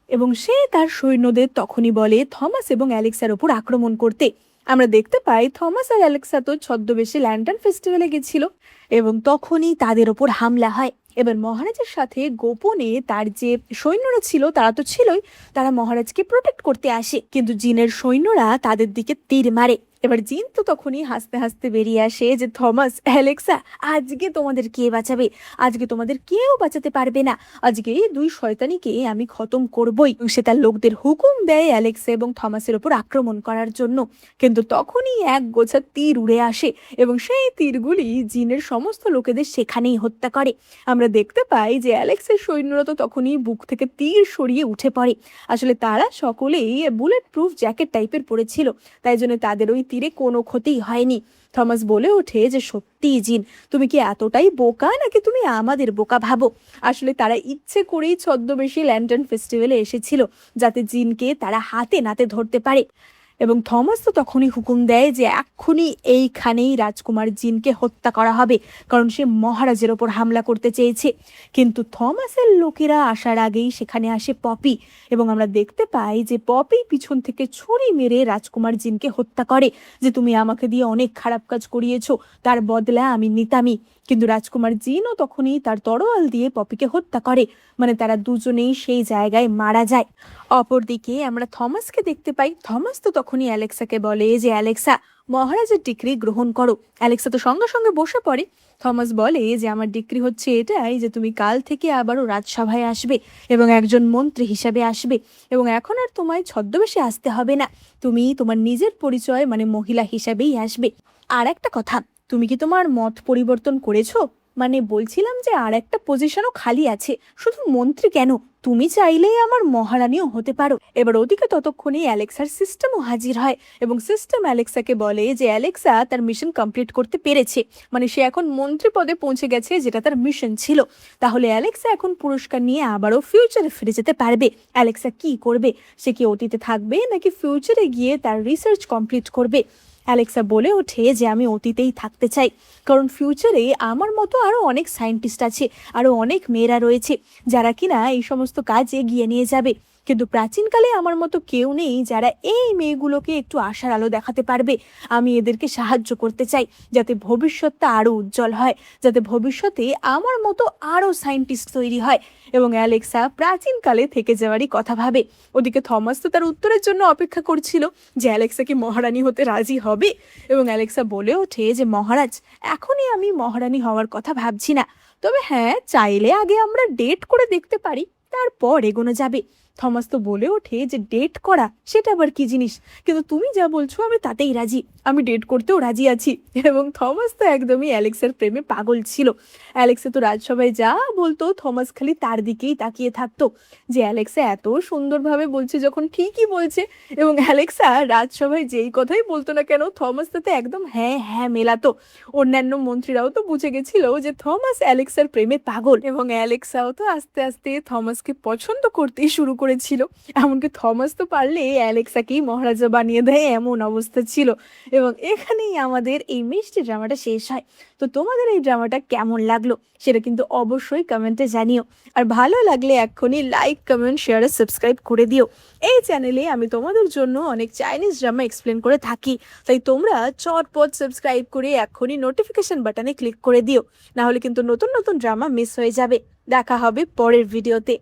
S1: এবং সে তার সৈন্যদের তখনই বলে থমাস এবং অ্যালেক্সার উপর আক্রমণ করতে। আমরা দেখতে পাই থমাস আর অ্যালেক্সা তো ছদ্মবেশে ল্যান্টার্ন ফেস্টিভ্যালে গেছিল এবং তখনই তাদের ওপর হামলা হয়। এবার মহারাজের সাথে গোপনে তার যে সৈন্যরা ছিল তারা তো ছিলই, তারা মহারাজকে প্রোটেক্ট করতে আসে, কিন্তু জিনের সৈন্যরা তাদের দিকে তীর মারে। এবার জিন তো তখনই হাসতে হাসতে বেরিয়ে আসে যে থমাস, অ্যালেক্সা, আজকে তোমাদের কে বাঁচাবে, আজকে তোমাদের কেউ বাঁচাতে পারবে না, আজকে এই দুই শয়তানিকে আমি খতম করবই। সে তার লোকদের হুকুম দেয় অ্যালেক্সা এবং থমাসের ওপর আক্রমণ করার জন্য, কিন্তু তখনই এক গোছা তীর উড়ে আসে এবং সেই তীরগুলি জিনের সমস্ত লোকেদের সেখানেই হত্যা করে। আমরা দেখতে পাই যে অ্যালেক্সের সৈন্যরা তো তখনই বুক থেকে তীর সরিয়ে উঠে পড়ে। আসলে তারা সকলেই বুলেট প্রুফ জ্যাকেট টাইপের পরেছিল, তাই জন্য তাদের ওই তীরে কোনো ক্ষতিই হয়নি। থমাস বলে ওঠে যে সত্যিই জিন, তুমি কি এতটাই বোকা নাকি তুমি আমাদের বোকা ভাবো? আসলে তারা ইচ্ছে করেই ছদ্মবেশী ল্যান্টার্ন ফেস্টিভ্যালে এসেছিল যাতে জিনকে তারা হাতে নাতে ধরতে পারে। এবং থমাস তো তখনই হুকুম দেয় যে এক্ষুনি এইখানেই রাজকুমার জিনকে হত্যা করা হবে, কারণ সে মহারাজের ওপর হামলা করতে চেয়েছে। কিন্তু থমাসের লোকেরা আসার আগেই সেখানে আসে পপি এবং আমরা দেখতে পাই যে পপি পিছন থেকে ছুরি মেরে রাজকুমার জিনকে হত্যা করে যে তুমি আমাকে দিয়ে অনেক খারাপ কাজ করিয়েছো, তার বদলা আমি নিতামি। কিন্তু রাজকুমার জিনও তখনই তার তরোয়াল দিয়ে পপিকে হত্যা করে, মানে তারা দুজনেই সেই জায়গায় মারা যায়। অপরদিকে আমরা থমাসকে দেখতে পাই। থমাস তো তখনই অ্যালেক্সাকে বলে যে অ্যালেক্সা, মহারাজের ডিক্রি গ্রহণ করো। অ্যালেক্সা তো সঙ্গে সঙ্গে বসে পড়ে। থমাস বলে যে আমার ডিক্রি হচ্ছে এটাই যে তুমি কাল থেকে আবারও রাজসভায় আসবে এবং একজন মন্ত্রী হিসাবে আসবে এবং এখন আর তোমায় ছদ্মবেশে আসতে হবে না, তুমি তোমার নিজের পরিচয় মানে মহিলা হিসাবেই আসবে। আর একটা কথা, তুমি কি তোমার মত পরিবর্তন করেছো? মানে বলছিলাম যে আর একটা পজিশনও খালি আছে, শুধু মন্ত্রী কেন, তুমি চাইলেই আমার মহারানীও হতে পারো। এবার ওদিকে ততক্ষণে অ্যালেক্সার সিস্টেমও হাজির হয় এবং সিস্টেম অ্যালেক্সাকে বলে যে অ্যালেক্সা তার মিশন কমপ্লিট করতে পেরেছে, মানে সে এখন মন্ত্রী পদে পৌঁছে গেছে যেটা তার মিশন ছিল। তাহলে অ্যালেক্সা এখন পুরস্কার নিয়ে আবারও ফিউচারে ফিরে যেতে পারবে। অ্যালেক্সা কি করবে? সে কি অতীতে থাকবে নাকি ফিউচারে গিয়ে তার রিসার্চ কমপ্লিট করবে? অ্যালেক্সা বলে ওঠে যে আমি অতীতেই থাকতে চাই, কারণ ফিউচারে আমার মতো আরও অনেক সায়েন্টিস্ট আছে, আরও অনেক মেয়েরা রয়েছে যারা কিনা এই সমস্ত কাজ এগিয়ে নিয়ে যাবে, কিন্তু প্রাচীনকালে আমার মতো কেউ নেই যারা এই মেয়েগুলোকে একটু আশার আলো দেখাতে পারবে। আমি এদেরকে সাহায্য করতে চাই যাতে ভবিষ্যৎটা আরও উজ্জ্বল হয়, যাতে ভবিষ্যতে আমার মতো আরও সায়েন্টিস্ট তৈরি হয়। এবং অ্যালেক্সা প্রাচীনকালে থেকে যাওয়ারই কথা ভাবে। ওদিকে থমাস তো তার উত্তরের জন্য অপেক্ষা করছিল যে অ্যালেক্সা কি মহারানী হতে রাজি হবে। এবং অ্যালেক্সা বলে ওঠে যে মহারাজ, এখনই আমি মহারানী হওয়ার কথা ভাবছি না, তবে হ্যাঁ চাইলে আগে আমরা ডেট করে দেখতে পারি, তারপর এগোনো যাবে। থমাস তো বলে ওঠে যে ডেট করা সেটা আবার কি জিনিস, কিন্তু তুমি যা বলছো আমি তাতেই রাজি, আমি ডেট করতেও রাজি আছি। এবং থমাস তো একদমই অ্যালেক্সার প্রেমে পাগল ছিল। অ্যালেক্সা তো রাজসভায় যা বলতো থমাস খালি তার দিকেই তাকিয়ে থাকতো যে অ্যালেক্সা এত সুন্দরভাবে বলছে যখন ঠিকই বলছে। এবং অ্যালেক্সা রাজসভায় যেই কথাই বলতো না কেন থমাস তাতে একদম হ্যাঁ হ্যাঁ মেলাতো। অন্যান্য মন্ত্রীরাও তো বুঝে গেছিল যে থমাস অ্যালেক্সার প্রেমে পাগল এবং অ্যালেক্সাও তো আস্তে আস্তে থমাসকে পছন্দ করতেই শুরু করেছিল। এমনকি থমাস তো পারলে অ্যালেক্সাকেই মহারাজা বানিয়ে দেয় এমন অবস্থা ছিল। এবং এখানেই আমাদের এই মিষ্টি ড্রামাটা শেষ হয়। তো তোমাদের এই ড্রামাটা কেমন লাগলো সেটা কিন্তু অবশ্যই কমেন্টে জানিও। আর ভালো লাগলে এক্ষুনি লাইক, কমেন্ট, শেয়ার আর সাবস্ক্রাইব করে দিও। এই চ্যানেলে আমি তোমাদের জন্য অনেক চাইনিজ ড্রামা এক্সপ্লেন করে থাকি, তাই তোমরা চটপট সাবস্ক্রাইব করে এক্ষুনি নোটিফিকেশন বাটনে ক্লিক করে দিও, না হলে কিন্তু নতুন নতুন ড্রামা মিস হয়ে যাবে। দেখা হবে পরের ভিডিওতে।